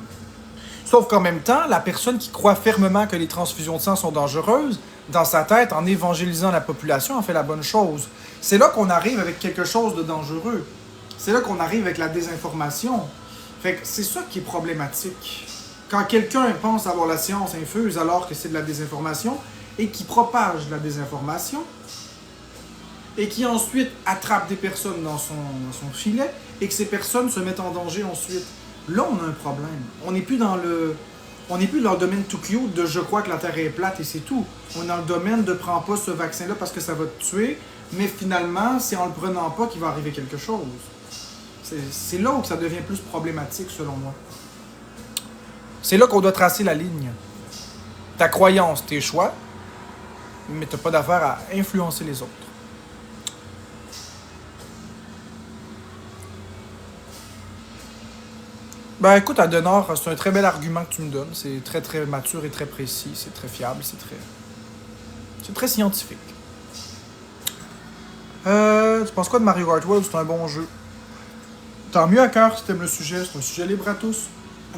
Sauf qu'en même temps, la personne qui croit fermement que les transfusions de sang sont dangereuses, dans sa tête, en évangélisant la population, en fait la bonne chose. C'est là qu'on arrive avec quelque chose de dangereux. C'est là qu'on arrive avec la désinformation. Fait que c'est ça qui est problématique. Quand quelqu'un pense avoir la science infuse alors que c'est de la désinformation, et qui propage de la désinformation, et qui ensuite attrape des personnes dans son filet, et que ces personnes se mettent en danger ensuite, là on a un problème. On n'est plus dans le domaine tout cute de je crois que la Terre est plate et c'est tout. On est dans le domaine de prends pas ce vaccin-là parce que ça va te tuer, mais finalement, c'est en le prenant pas qu'il va arriver quelque chose. C'est là où ça devient plus problématique selon moi. C'est là qu'on doit tracer la ligne. Ta croyance, tes choix, mais t'as pas d'affaire à influencer les autres. Ben écoute, Adenor, c'est un très bel argument que tu me donnes. C'est très très mature et très précis. C'est très fiable, c'est très scientifique. Tu penses quoi de Mario Kart World? C'est un bon jeu. Tant mieux à cœur si t'aimes le sujet. C'est un sujet libre à tous.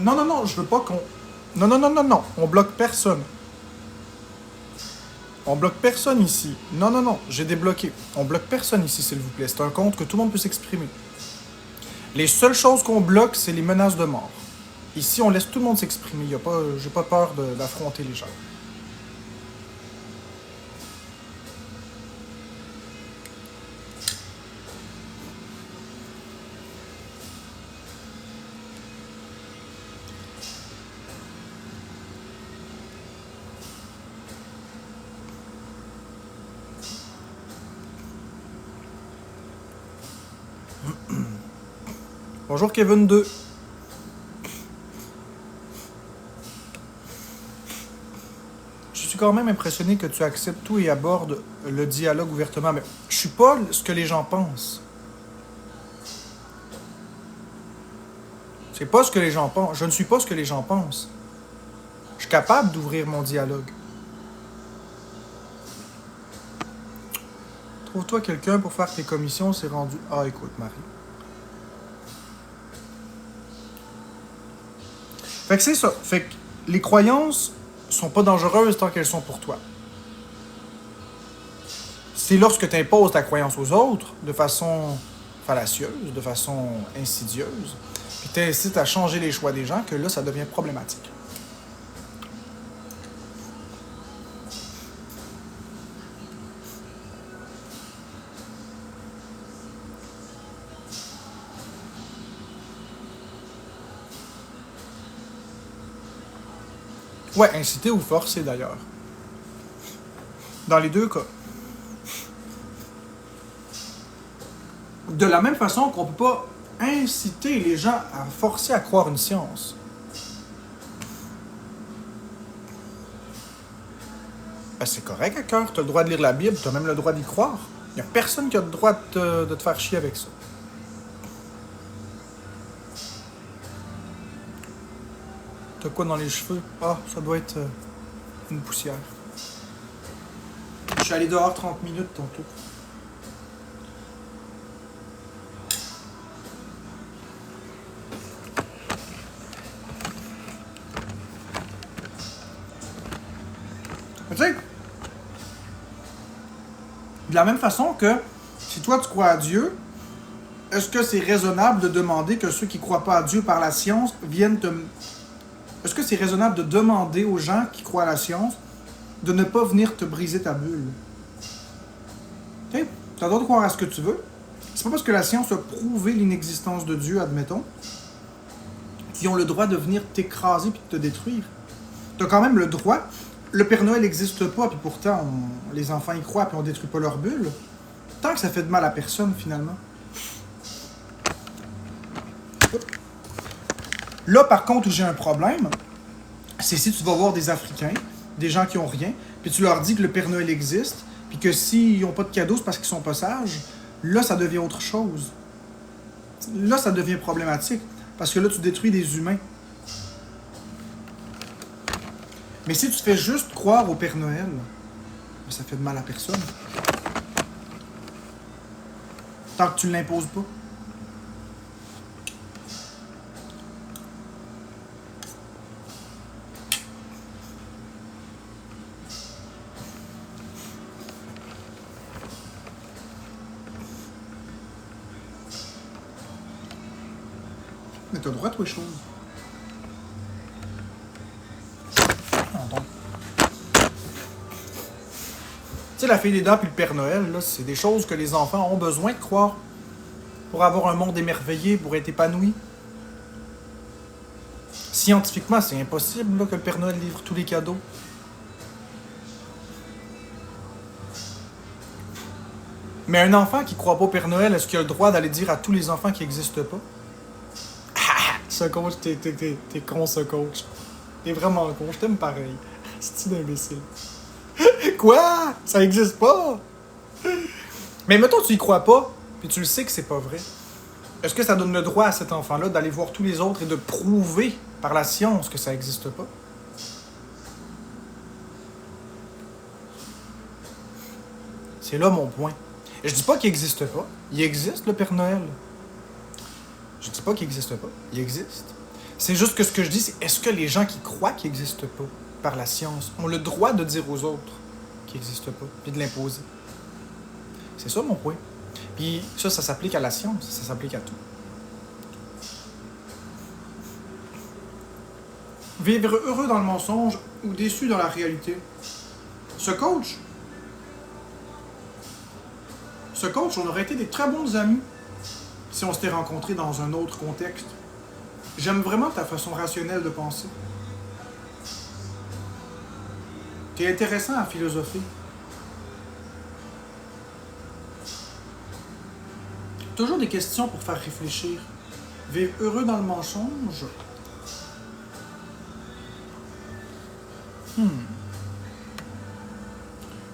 Non, je veux pas qu'on... Non. On bloque personne. On bloque personne ici. Non, j'ai débloqué. On bloque personne ici, s'il vous plaît. C'est un compte que tout le monde peut s'exprimer. Les seules choses qu'on bloque, c'est les menaces de mort. Ici, on laisse tout le monde s'exprimer. J'ai pas peur d'affronter les gens. Bonjour Kevin 2. Je suis quand même impressionné que tu acceptes tout et abordes le dialogue ouvertement. Mais je suis pas ce que les gens pensent. C'est pas ce que les gens pensent. Je ne suis pas ce que les gens pensent. Je suis capable d'ouvrir mon dialogue. Trouve-toi quelqu'un pour faire tes commissions, c'est rendu... Ah, écoute, Marie. Fait que c'est ça. Fait que les croyances sont pas dangereuses tant qu'elles sont pour toi. C'est lorsque tu imposes ta croyance aux autres de façon fallacieuse, de façon insidieuse, puis tu incites à changer les choix des gens que là, ça devient problématique. Ouais, inciter ou forcer d'ailleurs. Dans les deux cas. De la même façon qu'on peut pas inciter les gens à forcer à croire une science. Ben, c'est correct à cœur, t'as le droit de lire la Bible, t'as même le droit d'y croire. Y a personne qui a le droit de te faire chier avec ça. T'as quoi dans les cheveux? Ah, ça doit être une poussière. Je suis allé dehors 30 minutes tantôt. Tu sais, de la même façon que si toi tu crois à Dieu, est-ce que c'est raisonnable de demander que ceux qui ne croient pas à Dieu par la science viennent te... Est-ce que c'est raisonnable de demander aux gens qui croient à la science de ne pas venir te briser ta bulle? Tu as le droit de croire à ce que tu veux. C'est pas parce que la science a prouvé l'inexistence de Dieu, admettons, qu'ils ont le droit de venir t'écraser puis de te détruire. Tu as quand même le droit. Le Père Noël n'existe pas, puis pourtant, les enfants y croient, puis on détruit pas leur bulle. Tant que ça fait de mal à personne, finalement. Là, par contre, où j'ai un problème, c'est si tu vas voir des Africains, des gens qui ont rien, puis tu leur dis que le Père Noël existe, puis que s'ils n'ont pas de cadeaux, c'est parce qu'ils sont pas sages. Là, ça devient autre chose. Là, ça devient problématique, parce que là, tu détruis des humains. Mais si tu fais juste croire au Père Noël, ça fait de mal à personne. Tant que tu ne l'imposes pas. Mais tu as le droit de toutes les choses. sais, la Fée des Dents puis le Père Noël, là, c'est des choses que les enfants ont besoin de croire pour avoir un monde émerveillé, pour être épanoui. Scientifiquement, c'est impossible là, que le Père Noël livre tous les cadeaux. Mais un enfant qui croit pas au Père Noël, est-ce qu'il a le droit d'aller dire à tous les enfants qui n'existent pas? Ah! Ce coach, t'es con, ce coach. T'es vraiment con, je t'aime pareil. C'est une imbécile. Quoi? Ça existe pas? Mais mettons tu y crois pas, puis tu le sais que c'est pas vrai. Est-ce que ça donne le droit à cet enfant-là d'aller voir tous les autres et de prouver par la science que ça existe pas? C'est là mon point. Je dis pas qu'il existe pas. Il existe, le Père Noël. Je dis pas qu'il existe pas. Il existe. C'est juste que ce que je dis, c'est est-ce que les gens qui croient qu'il n'existe pas par la science ont le droit de dire aux autres qu'il n'existe pas, puis de l'imposer? C'est ça mon point. Puis ça s'applique à la science, ça s'applique à tout. Vivre heureux dans le mensonge ou déçu dans la réalité. Ce coach, on aurait été des très bons amis si on s'était rencontrés dans un autre contexte. J'aime vraiment ta façon rationnelle de penser. T'es intéressant à philosopher. Toujours des questions pour faire réfléchir. Vivre heureux dans le mensonge.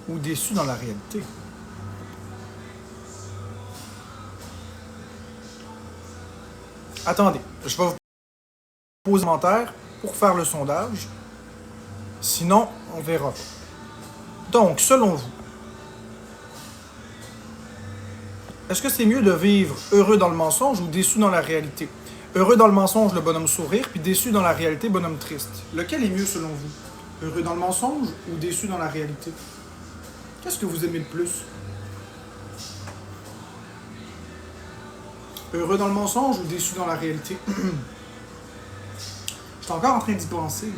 Ou déçu dans la réalité. Attendez, je vais vous poser un commentaire pour faire le sondage. Sinon, on verra pas. Donc, selon vous, est-ce que c'est mieux de vivre heureux dans le mensonge ou déçu dans la réalité? Heureux dans le mensonge, le bonhomme sourire, puis déçu dans la réalité, bonhomme triste. Lequel est mieux selon vous? Heureux dans le mensonge ou déçu dans la réalité? Qu'est-ce que vous aimez le plus? Heureux dans le mensonge ou déçu dans la réalité? Je suis encore en train d'y penser.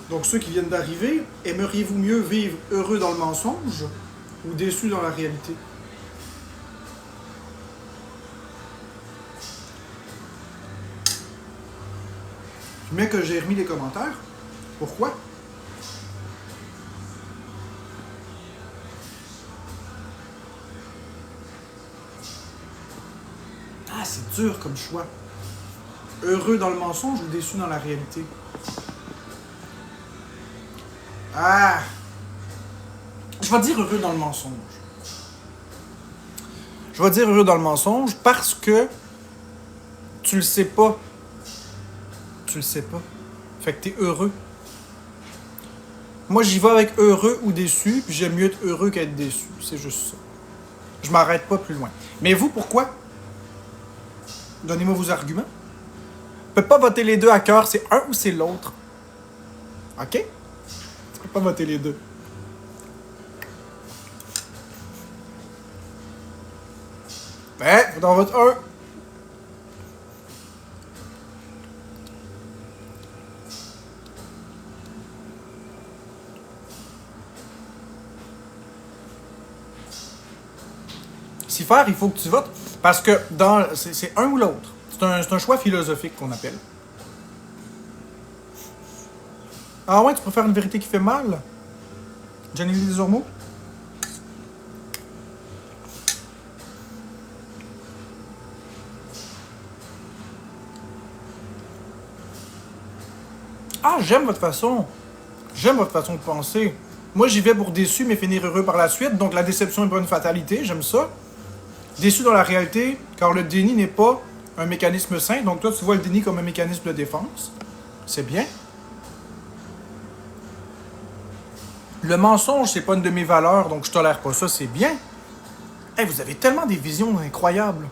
Donc ceux qui viennent d'arriver, aimeriez-vous mieux vivre heureux dans le mensonge ou déçu dans la réalité? Mais que j'ai remis les commentaires. Pourquoi? Ah, c'est dur comme choix. Heureux dans le mensonge ou déçu dans la réalité? Ah! Je vais dire heureux dans le mensonge. Je vais dire heureux dans le mensonge parce que tu le sais pas. Tu le sais pas. Fait que t'es heureux. Moi, j'y vais avec heureux ou déçu, puis j'aime mieux être heureux qu'être déçu. C'est juste ça. Je m'arrête pas plus loin. Mais vous, pourquoi? Donnez-moi vos arguments. Tu peux pas voter les deux à cœur, c'est un ou c'est l'autre. OK? Tu peux pas voter les deux. Ben, faut en voter un. Si faire, il faut que tu votes. Parce que c'est un ou l'autre. C'est un choix philosophique qu'on appelle. Ah ouais, tu préfères une vérité qui fait mal? Jenny Lee Desormeaux? Ah, j'aime votre façon. J'aime votre façon de penser. Moi, j'y vais pour déçu, mais finir heureux par la suite. Donc, la déception n'est pas une fatalité. J'aime ça. Déçu dans la réalité, car le déni n'est pas un mécanisme sain. Donc, toi, tu vois le déni comme un mécanisme de défense. C'est bien. Le mensonge, c'est pas une de mes valeurs, donc je tolère pas ça. C'est bien. Hey, vous avez tellement des visions incroyables.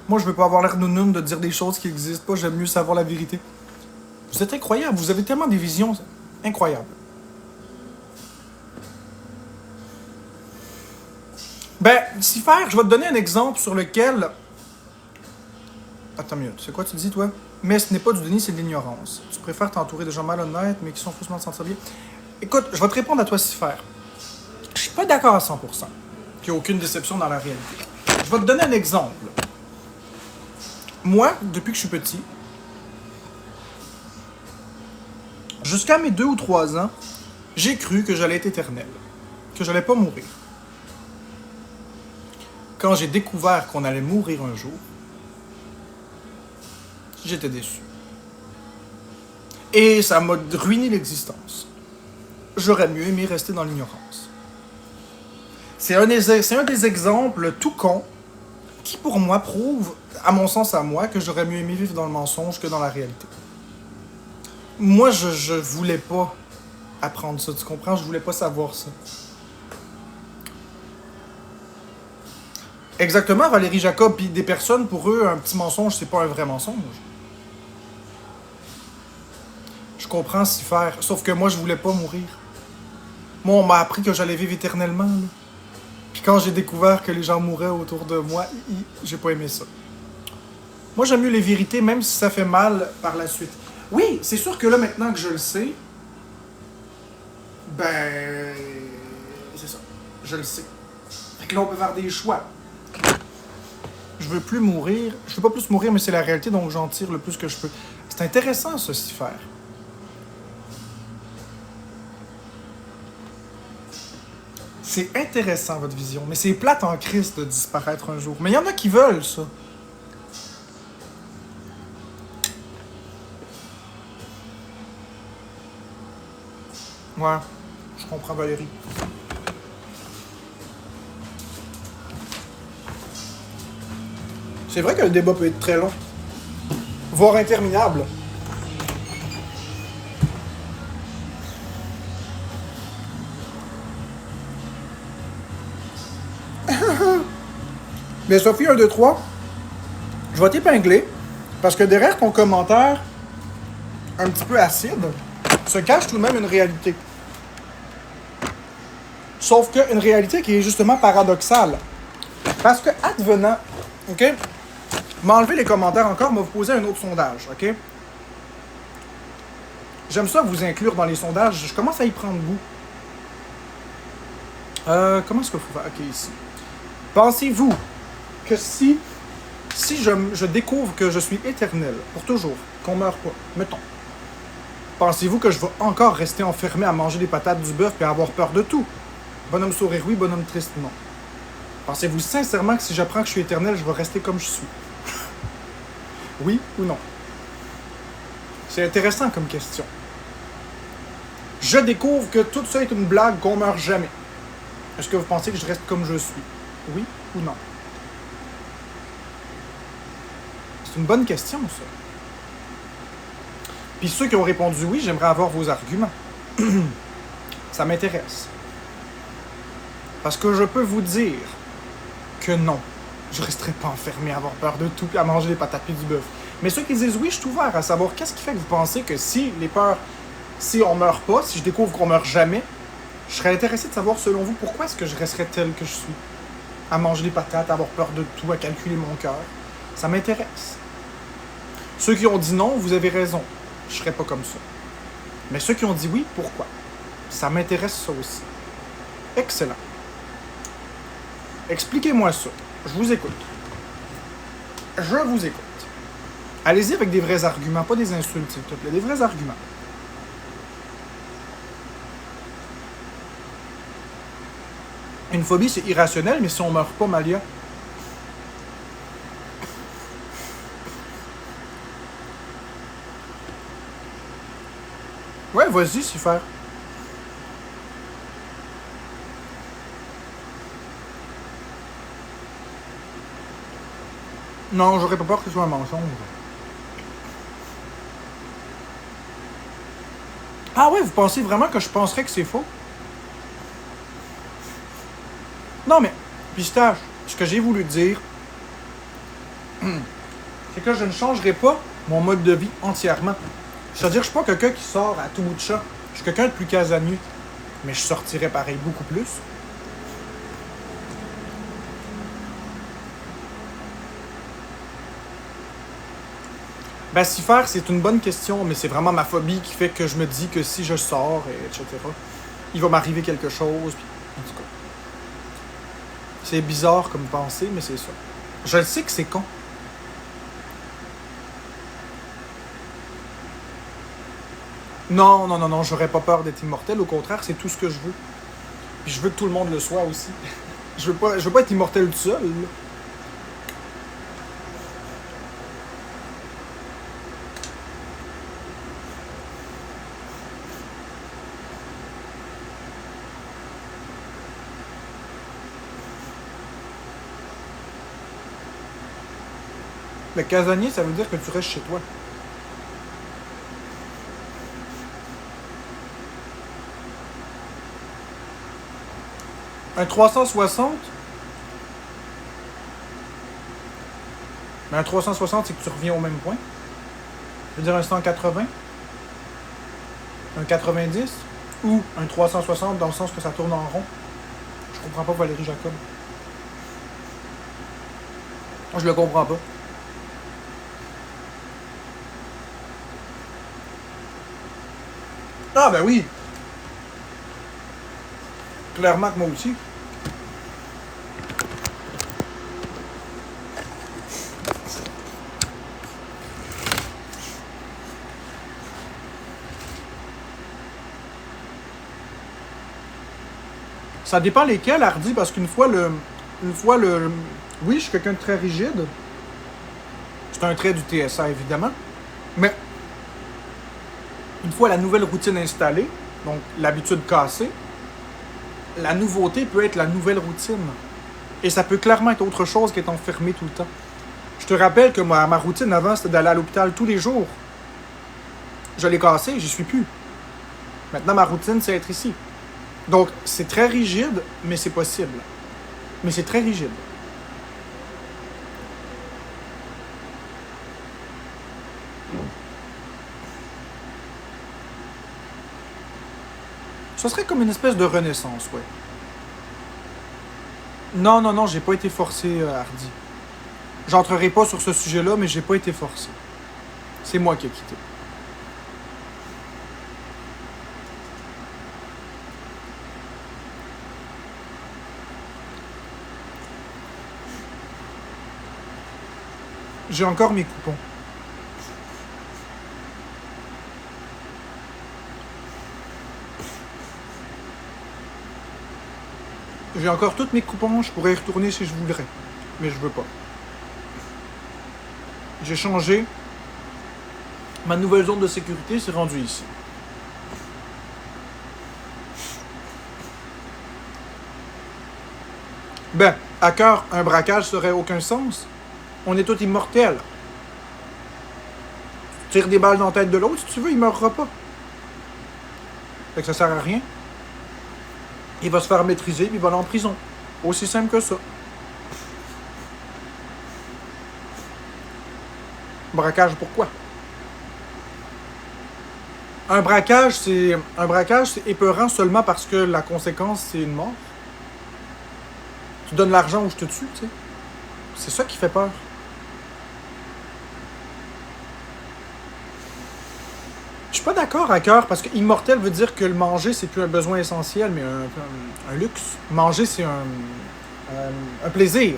Moi, je veux pas avoir l'air nounoun de dire des choses qui n'existent pas. J'aime mieux savoir la vérité. Vous êtes incroyable. Vous avez tellement des visions incroyables. Ben, si faire, je vais te donner un exemple sur lequel... Attends mieux, c'est quoi tu dis, toi? Mais ce n'est pas du déni, c'est de l'ignorance. Tu préfères t'entourer de gens malhonnêtes, mais qui sont faussement de sentir bien. Écoute, je vais te répondre à toi, si faire. Je suis pas d'accord à 100%. Qu'il n'y a aucune déception dans la réalité. Je vais te donner un exemple. Moi, depuis que je suis petit, jusqu'à mes 2 ou 3 ans, j'ai cru que j'allais être éternel. Que j'allais pas mourir. Quand j'ai découvert qu'on allait mourir un jour, j'étais déçu. Et ça m'a ruiné l'existence. J'aurais mieux aimé rester dans l'ignorance. C'est un des exemples tout con qui, pour moi, prouve, à mon sens à moi, que j'aurais mieux aimé vivre dans le mensonge que dans la réalité. Moi, je voulais pas apprendre ça, tu comprends? Je voulais pas savoir ça. Exactement, Valérie Jacob, puis des personnes, pour eux, un petit mensonge, c'est pas un vrai mensonge. Je comprends s'y faire, sauf que moi, je voulais pas mourir. Moi, on m'a appris que j'allais vivre éternellement, là. Puis quand j'ai découvert que les gens mouraient autour de moi, j'ai pas aimé ça. Moi, j'aime mieux les vérités, même si ça fait mal par la suite. Oui, c'est sûr que là, maintenant que je le sais, ben... c'est ça. Je le sais. Fait que là, on peut faire des choix. Je veux plus mourir. Je veux pas plus mourir, mais c'est la réalité, donc j'en tire le plus que je peux. C'est intéressant, ça, s'y faire. C'est intéressant, votre vision, mais c'est plate en Christ de disparaître un jour. Mais il y en a qui veulent, ça. Ouais, je comprends, Valérie. C'est vrai que le débat peut être très long, voire interminable. Mais Sophie 1, 2, 3, je vais t'épingler, parce que derrière ton commentaire un petit peu acide, se cache tout de même une réalité. Sauf qu'une réalité qui est justement paradoxale. Parce que, advenant, ok, m'enlever les commentaires encore, m'a vous poser un autre sondage, ok? J'aime ça vous inclure dans les sondages, je commence à y prendre goût. Comment est-ce qu'il faut faire? Ok, ici. Pensez-vous que si je découvre que je suis éternel, pour toujours, qu'on meurt pas, mettons, pensez-vous que je vais encore rester enfermé à manger des patates, du bœuf et à avoir peur de tout? Bonhomme sourire oui, bonhomme triste non. Pensez-vous sincèrement que si j'apprends que je suis éternel, je vais rester comme je suis? Oui ou non? C'est intéressant comme question. Je découvre que tout ça est une blague, qu'on meurt jamais. Est-ce que vous pensez que je reste comme je suis? Oui ou non? C'est une bonne question, ça. Puis ceux qui ont répondu oui, j'aimerais avoir vos arguments. Ça m'intéresse. Parce que je peux vous dire que non, je ne resterai pas enfermé à avoir peur de tout et à manger des patates et du bœuf. Mais ceux qui disent oui, je suis ouvert à savoir qu'est-ce qui fait que vous pensez que si les peurs, si on meurt pas, si je découvre qu'on meurt jamais, je serais intéressé de savoir selon vous pourquoi est-ce que je resterais tel que je suis. À manger des patates, à avoir peur de tout, à calculer mon cœur. Ça m'intéresse. Ceux qui ont dit non, vous avez raison. Je serais pas comme ça. Mais ceux qui ont dit oui, pourquoi? Ça m'intéresse ça aussi. Excellent. Expliquez-moi ça. Je vous écoute. Je vous écoute. Allez-y avec des vrais arguments, pas des insultes, s'il te plaît. Des vrais arguments. Une phobie, c'est irrationnel, mais si on meurt pas, Malia... Ouais, vas-y, s'y faire. Non, j'aurais pas peur que ce soit un mensonge. Ah ouais, vous pensez vraiment que je penserais que c'est faux? Non, mais, Pistache, ce que j'ai voulu dire, c'est que je ne changerai pas mon mode de vie entièrement. C'est-à-dire, je suis pas quelqu'un qui sort à tout bout de champ. Je suis quelqu'un de plus casanier. Mais je sortirais pareil beaucoup plus. Ben, s'y faire, c'est une bonne question, mais c'est vraiment ma phobie qui fait que je me dis que si je sors, etc., il va m'arriver quelque chose. Puis, en tout cas, c'est bizarre comme pensée, mais c'est ça. Je le sais que c'est con. Non, non, non, non, j'aurais pas peur d'être immortel. Au contraire, c'est tout ce que je veux. Puis je veux que tout le monde le soit aussi. Je veux pas être immortel tout seul, là. Le casanier, ça veut dire que tu restes chez toi. Un 360? Mais un 360, c'est que tu reviens au même point. Je veux dire un 180? Un 90? Ou un 360 dans le sens que ça tourne en rond? Je comprends pas Valérie Jacob. Je le comprends pas. Ah ben oui! Clairement que moi aussi. Ça dépend lesquels, Hardy, parce qu'une fois le... Oui, je suis quelqu'un de très rigide. C'est un trait du TSA, évidemment. Mais une fois la nouvelle routine installée, donc l'habitude cassée, la nouveauté peut être la nouvelle routine. Et ça peut clairement être autre chose qu'être enfermé tout le temps. Je te rappelle que ma routine avant, c'était d'aller à l'hôpital tous les jours. Je l'ai cassé, j'y suis plus. Maintenant, ma routine, c'est être ici. Donc, c'est très rigide, mais c'est possible. Mais c'est très rigide. Ce serait comme une espèce de renaissance, ouais. Non, non, non, j'ai pas été forcé, Hardy. J'entrerai pas sur ce sujet-là, mais j'ai pas été forcé. C'est moi qui ai quitté. J'ai encore mes coupons. J'ai encore tous mes coupons, je pourrais y retourner si je voudrais. Mais je veux pas. J'ai changé. Ma nouvelle zone de sécurité s'est rendue ici. Ben, à cœur, un braquage serait aucun sens. On est tous immortels. Tu tires des balles dans la tête de l'autre, si tu veux, il meurra pas. Fait que ça sert à rien. Il va se faire maîtriser, puis il va aller en prison. Aussi simple que ça. Braquage, pourquoi? Un braquage, c'est épeurant seulement parce que la conséquence, c'est une mort. Tu donnes l'argent ou je te tue, tu sais. C'est ça qui fait peur. Je suis pas d'accord à cœur, parce que immortel veut dire que le manger, c'est plus un besoin essentiel, mais un luxe. Manger, c'est un plaisir.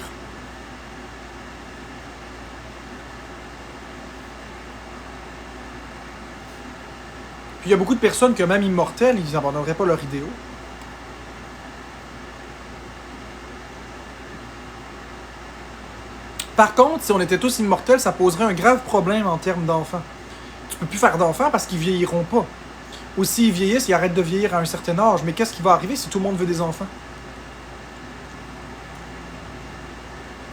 Puis il y a beaucoup de personnes que même immortels, ils n'abandonneraient pas leur idéaux. Par contre, si on était tous immortels, ça poserait un grave problème en termes d'enfants. Tu peux plus faire d'enfants parce qu'ils vieilliront pas. Ou s'ils vieillissent, ils arrêtent de vieillir à un certain âge. Mais qu'est-ce qui va arriver si tout le monde veut des enfants?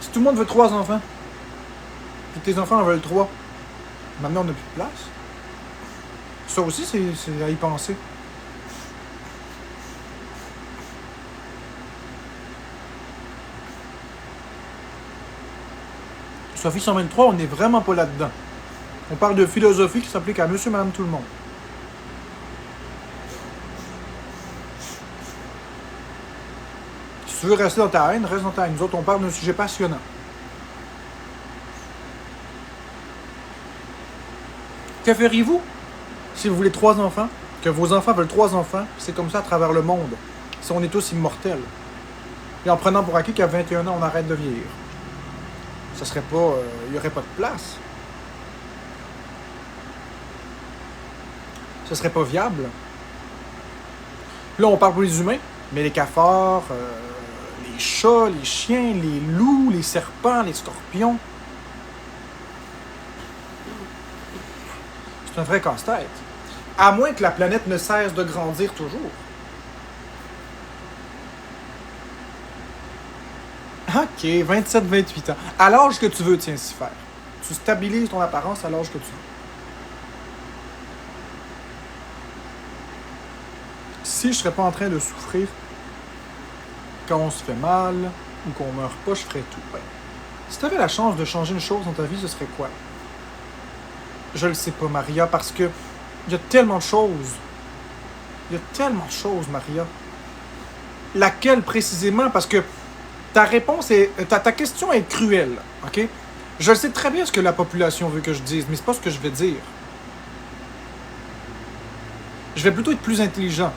Si tout le monde veut 3 enfants, puis que tes enfants en veulent 3, maintenant on n'a plus de place. Ça aussi, c'est à y penser. Sophie 123, on n'est vraiment pas là-dedans. On parle de philosophie qui s'applique à monsieur, madame, tout le monde. Si tu veux rester dans ta haine, reste dans ta haine. Nous autres, on parle d'un sujet passionnant. Que feriez-vous si vous voulez 3 enfants, que vos enfants veulent 3 enfants, c'est comme ça à travers le monde, si on est tous immortels. Et en prenant pour acquis qu'à 21 ans, on arrête de vieillir. Ça serait pas... il n'y aurait pas de place. Ce serait pas viable. Là, on parle pour les humains, mais les cafards, les chats, les chiens, les loups, les serpents, les scorpions. C'est un vrai casse-tête. À moins que la planète ne cesse de grandir toujours. Ok, 27-28 ans. À l'âge que tu veux, tiens, s'y faire. Tu stabilises ton apparence à l'âge que tu veux. Si je serais pas en train de souffrir quand on se fait mal ou qu'on meurt pas, je ferais tout. Ouais. Si tu avais la chance de changer une chose dans ta vie, ce serait quoi? Je le sais pas, Maria, parce que il y a tellement de choses. Il y a tellement de choses, Maria. Laquelle précisément? Parce que ta réponse est... Ta question est cruelle, ok? Je sais très bien ce que la population veut que je dise, mais c'est pas ce que je vais dire. Je vais plutôt être plus intelligent.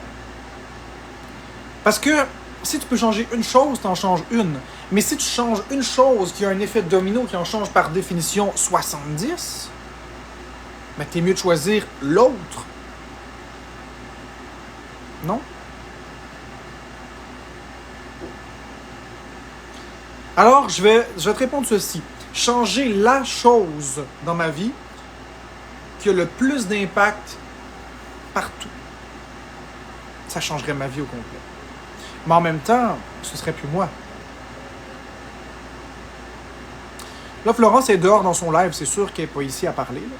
Parce que si tu peux changer une chose, t'en changes une. Mais si tu changes une chose qui a un effet domino qui en change par définition 70, ben t'es mieux de choisir l'autre. Non? Alors, je vais te répondre ceci. Changer la chose dans ma vie qui a le plus d'impact partout. Ça changerait ma vie au complet. Mais en même temps, ce serait plus moi. Là, Florence est dehors dans son live. C'est sûr qu'elle n'est pas ici à parler. Là.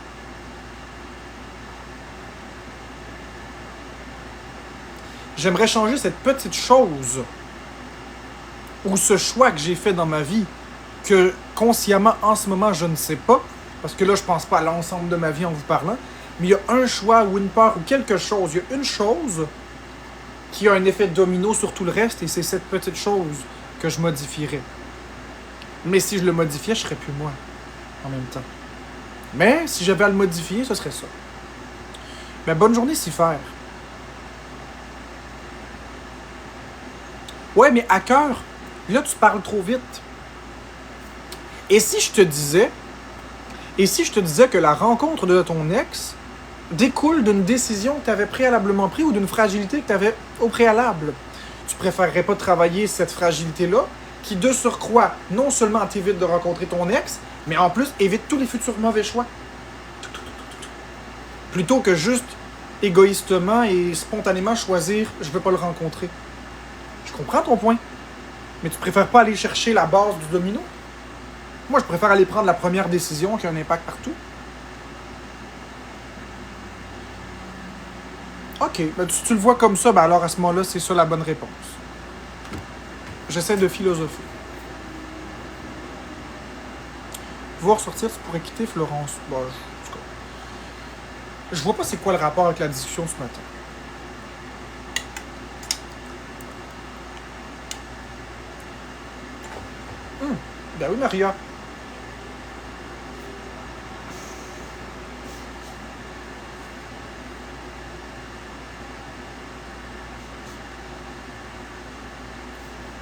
J'aimerais changer cette petite chose ou ce choix que j'ai fait dans ma vie que consciemment, en ce moment, je ne sais pas. Parce que là, je pense pas à l'ensemble de ma vie en vous parlant. Mais il y a un choix ou une peur ou quelque chose. Il y a une chose qui a un effet domino sur tout le reste et c'est cette petite chose que je modifierais. Mais si je le modifiais, je serais plus moi en même temps. Mais si j'avais à le modifier, ce serait ça. Mais bonne journée, s'y faire. Ouais, mais à cœur, là, tu parles trop vite. Et si je te disais que la rencontre de ton ex découle d'une décision que tu avais préalablement prise ou d'une fragilité que tu avais au préalable, tu préférerais pas travailler cette fragilité-là, qui de surcroît, non seulement t'évite de rencontrer ton ex, mais en plus évite tous les futurs mauvais choix. Plutôt que juste égoïstement et spontanément choisir « je veux pas le rencontrer ». Je comprends ton point, mais tu préfères pas aller chercher la base du domino? Moi, je préfère aller prendre la première décision qui a un impact partout. Ok, ben, si tu le vois comme ça, ben alors à ce moment-là, c'est ça la bonne réponse. J'essaie de philosopher. Pouvoir sortir, tu pourrais quitter Florence. Bon, en tout cas, je vois pas c'est quoi le rapport avec la discussion ce matin. Ben oui, Maria.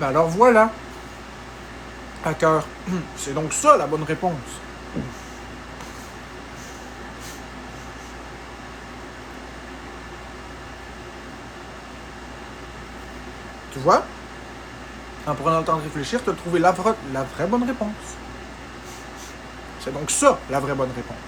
Ben alors voilà. À cœur. C'est donc ça la bonne réponse. Tu vois? En prenant le temps de réfléchir, tu as trouvé la vraie bonne réponse. C'est donc ça, la vraie bonne réponse.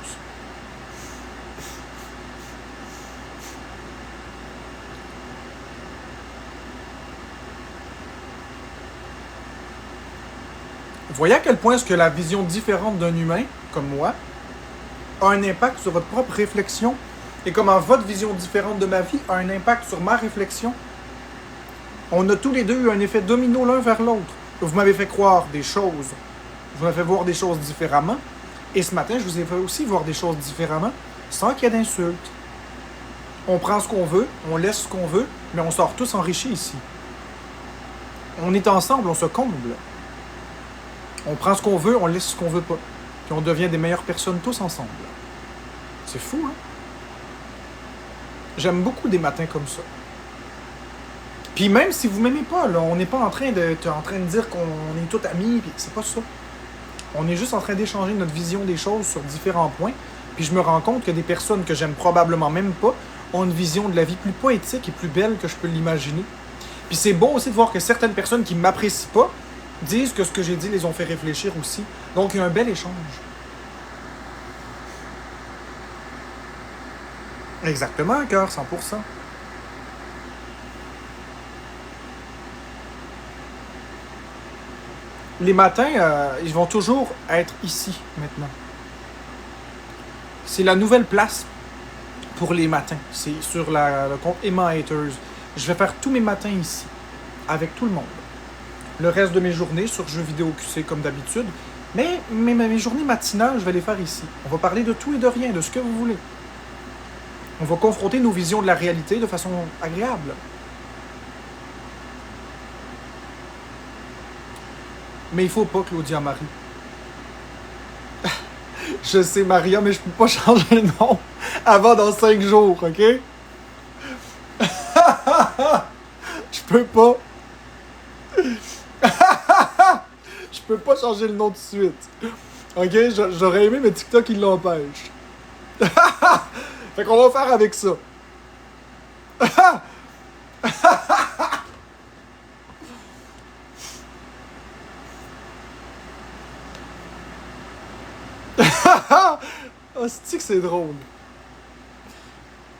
Vous voyez à quel point est-ce que la vision différente d'un humain, comme moi, a un impact sur votre propre réflexion et comment votre vision différente de ma vie a un impact sur ma réflexion? On a tous les deux eu un effet domino l'un vers l'autre. Vous m'avez fait croire des choses. Vous m'avez fait voir des choses différemment. Et ce matin, je vous ai fait aussi voir des choses différemment, sans qu'il y ait d'insultes. On prend ce qu'on veut, on laisse ce qu'on veut, mais on sort tous enrichis ici. On est ensemble, on se comble. On prend ce qu'on veut, on laisse ce qu'on veut pas. Puis on devient des meilleures personnes tous ensemble. C'est fou, hein? J'aime beaucoup des matins comme ça. Puis même si vous m'aimez pas, là, on n'est pas en train de dire qu'on est tous amis, puis c'est pas ça. On est juste en train d'échanger notre vision des choses sur différents points. Puis je me rends compte que des personnes que j'aime probablement même pas ont une vision de la vie plus poétique et plus belle que je peux l'imaginer. Puis c'est bon aussi de voir que certaines personnes qui m'apprécient pas disent que ce que j'ai dit les ont fait réfléchir aussi. Donc il y a un bel échange. Exactement, cœur, 100%. Les matins, ils vont toujours être ici maintenant. C'est la nouvelle place pour les matins. C'est sur le compte Emma Haters. Je vais faire tous mes matins ici, avec tout le monde. Le reste de mes journées sur jeux vidéo QC comme d'habitude. Mais mes journées matinales, je vais les faire ici. On va parler de tout et de rien, de ce que vous voulez. On va confronter nos visions de la réalité de façon agréable. Mais il faut pas, Claudia Marie. Je sais, Maria, mais je peux pas changer le nom avant dans 5 jours, ok? Je peux pas. Je peux pas changer le nom tout de suite. Ok? J'aurais aimé, mais TikTok, il l'empêche. Fait qu'on va faire avec ça. Oh, c'est-tu que c'est drôle?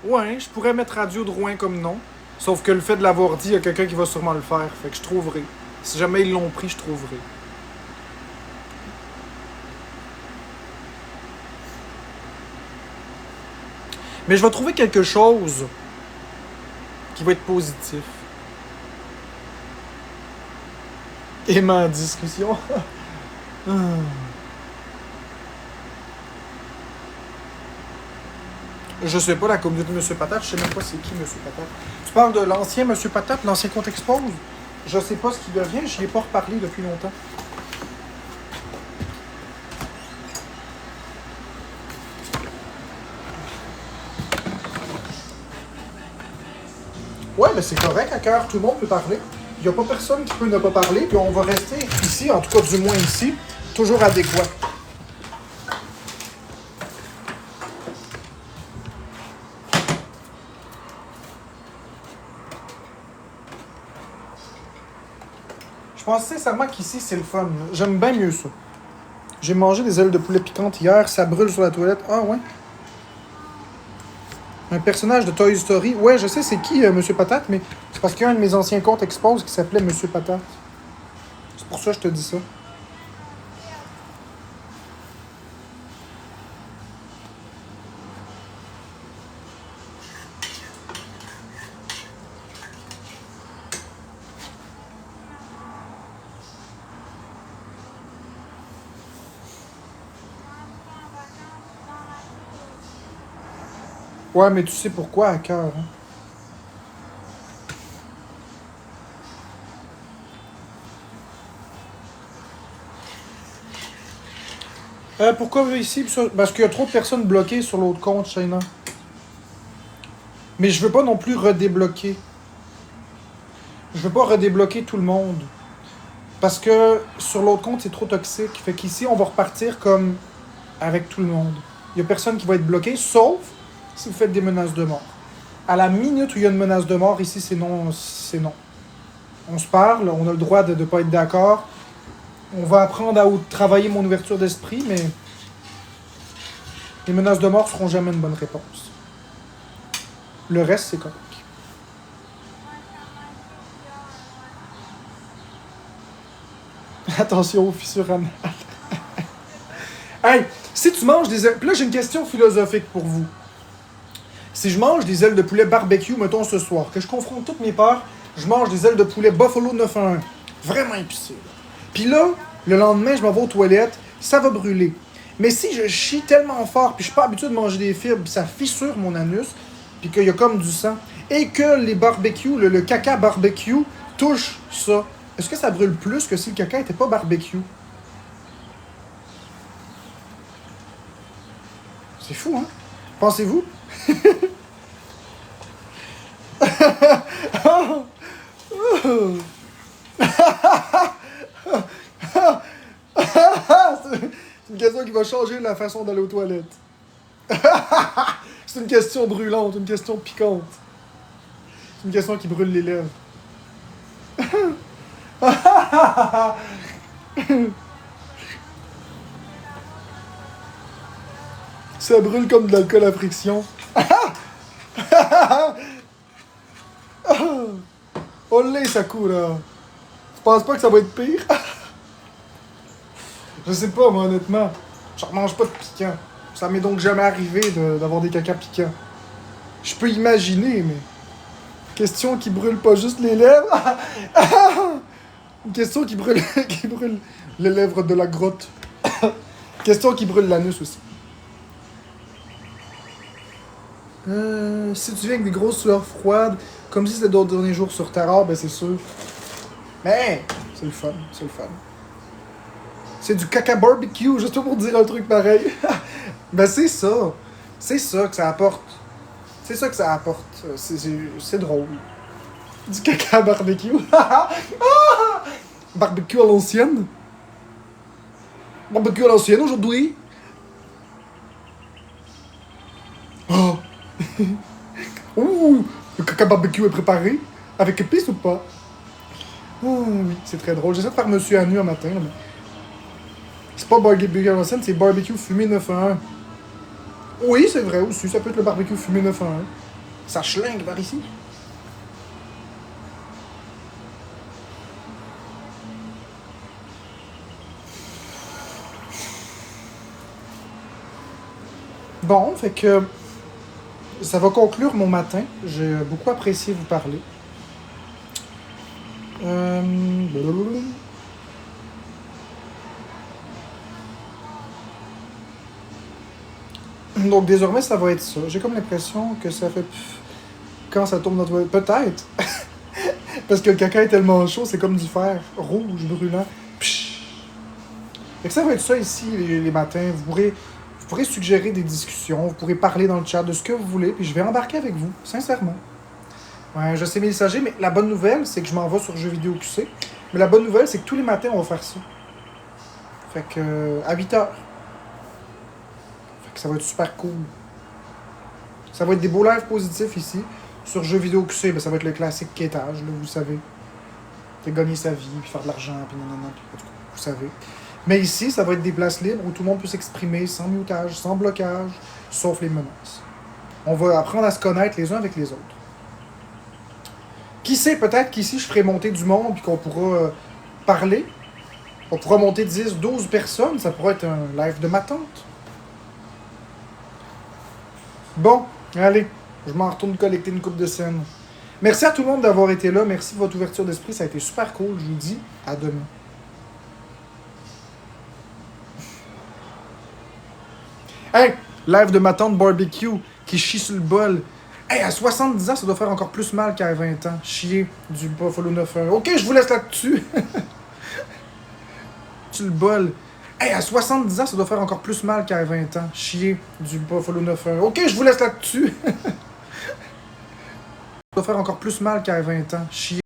Ouais, je pourrais mettre Radio Drouin comme nom. Sauf que le fait de l'avoir dit, il y a quelqu'un qui va sûrement le faire. Fait que je trouverai. Si jamais ils l'ont pris, je trouverai. Mais je vais trouver quelque chose qui va être positif. Et ma discussion. Je sais pas la communauté de Monsieur Patate, je sais même pas c'est qui Monsieur Patate. Tu parles de l'ancien Monsieur Patate, l'ancien compte Expose? Je sais pas ce qu'il devient, je n'y ai pas reparlé depuis longtemps. Ouais, mais c'est correct, à cœur, tout le monde peut parler. Il n'y a pas personne qui peut ne pas parler, puis on va rester ici, en tout cas du moins ici, toujours adéquat. Je pense sincèrement qu'ici, c'est le fun. J'aime bien mieux ça. J'ai mangé des ailes de poulet piquantes hier, ça brûle sur la toilette. Ah ouais? Un personnage de Toy Story. Ouais, je sais c'est qui, Monsieur Patate, mais c'est parce qu'il y a un de mes anciens comptes Expose qui s'appelait Monsieur Patate. C'est pour ça que je te dis ça. Ouais, mais tu sais pourquoi, à cœur, hein? Pourquoi ici? Parce qu'il y a trop de personnes bloquées sur l'autre compte, Shayna. Mais je veux pas non plus redébloquer. Je veux pas redébloquer tout le monde. Parce que sur l'autre compte, c'est trop toxique. Fait qu'ici, on va repartir comme avec tout le monde. Il y a personne qui va être bloqué, sauf si vous faites des menaces de mort. À la minute où il y a une menace de mort, ici, c'est non, c'est non. On se parle, on a le droit de ne pas être d'accord. On va apprendre à travailler mon ouverture d'esprit, mais les menaces de mort seront jamais une bonne réponse. Le reste, c'est correct. Attention aux fissures anales. Hey, si tu manges des ailes... Puis là, j'ai une question philosophique pour vous. Si je mange des ailes de poulet barbecue, mettons ce soir, que je confronte toutes mes peurs, je mange des ailes de poulet Buffalo 911. Vraiment épicé. Puis là, le lendemain, je m'en vais aux toilettes, ça va brûler. Mais si je chie tellement fort, puis je suis pas habitué de manger des fibres, puis ça fissure mon anus, puis qu'il y a comme du sang, et que les barbecues, le caca barbecue, touche ça, est-ce que ça brûle plus que si le caca était pas barbecue? C'est fou, hein? Pensez-vous? C'est une question qui va changer la façon d'aller aux toilettes. C'est une question brûlante, une question piquante. C'est une question qui brûle les lèvres. Ça brûle comme de l'alcool à friction. Olé, Sakura. Tu penses pas que ça va être pire? Je sais pas, moi, honnêtement. Je mange pas de piquant. Ça m'est donc jamais arrivé d'avoir des caca piquants. Je peux imaginer, mais... Question qui brûle pas juste les lèvres. Une question qui brûle, qui brûle les lèvres de la grotte. Question qui brûle l'anus aussi. Si tu viens avec des grosses sueurs froides, comme si c'était d'autres derniers jours sur Terre, ben c'est sûr. Mais c'est le fun, c'est le fun. C'est du caca barbecue, juste pour dire un truc pareil. Ben c'est ça. C'est ça que ça apporte. C'est ça que ça apporte. C'est drôle. Du caca barbecue. Barbecue à l'ancienne. Barbecue à l'ancienne aujourd'hui. Oh. Ouh, le caca barbecue est préparé. Avec épices ou pas? Oh oui, c'est très drôle. J'essaie de faire Monsieur à nu un matin. Là, mais... C'est pas barbecue à l'ancienne, c'est barbecue fumé 911. Oui, c'est vrai aussi. Ça peut être le barbecue fumé 911. Ça schlingue par ici. Bon, fait que ça va conclure mon matin. J'ai beaucoup apprécié vous parler. Donc désormais, ça va être ça. J'ai comme l'impression que ça fait... Quand ça tombe dans toi... Peut-être. Parce que le caca est tellement chaud, c'est comme du fer rouge, brûlant. Fait que ça va être ça ici, les matins. Vous pourrez suggérer des discussions, vous pourrez parler dans le chat de ce que vous voulez, puis je vais embarquer avec vous, sincèrement. Ouais, je sais messager, mais la bonne nouvelle, c'est que je m'en vais sur Jeux Vidéo QC. Mais la bonne nouvelle, c'est que tous les matins, on va faire ça. Fait que... à 8h. Fait que ça va être super cool. Ça va être des beaux lives positifs ici. Sur Jeux Vidéo QC, ben, ça va être le classique quêtage, là, vous savez. De gagner sa vie, puis faire de l'argent, puis nanana, puis vous savez. Mais ici, ça va être des places libres où tout le monde peut s'exprimer sans mutage, sans blocage, sauf les menaces. On va apprendre à se connaître les uns avec les autres. Qui sait, peut-être qu'ici, je ferai monter du monde, puis qu'on pourra parler. On pourra monter 10, 12 personnes, ça pourrait être un live de ma tante. Bon, allez, je m'en retourne collecter une coupe de scène. Merci à tout le monde d'avoir été là, merci de votre ouverture d'esprit, ça a été super cool, je vous dis à demain. Hey, live de ma tante barbecue qui chie sur le bol. Hey, à 70 ans, ça doit faire encore plus mal qu'à 20 ans. Chier du Buffalo 9-1. Ok, je vous laisse là-dessus. Tu le bol. Hey, à 70 ans, ça doit faire encore plus mal qu'à 20 ans. Chier du Buffalo 9-1. Ok, je vous laisse là-dessus. Ça doit faire encore plus mal qu'à 20 ans. Chier.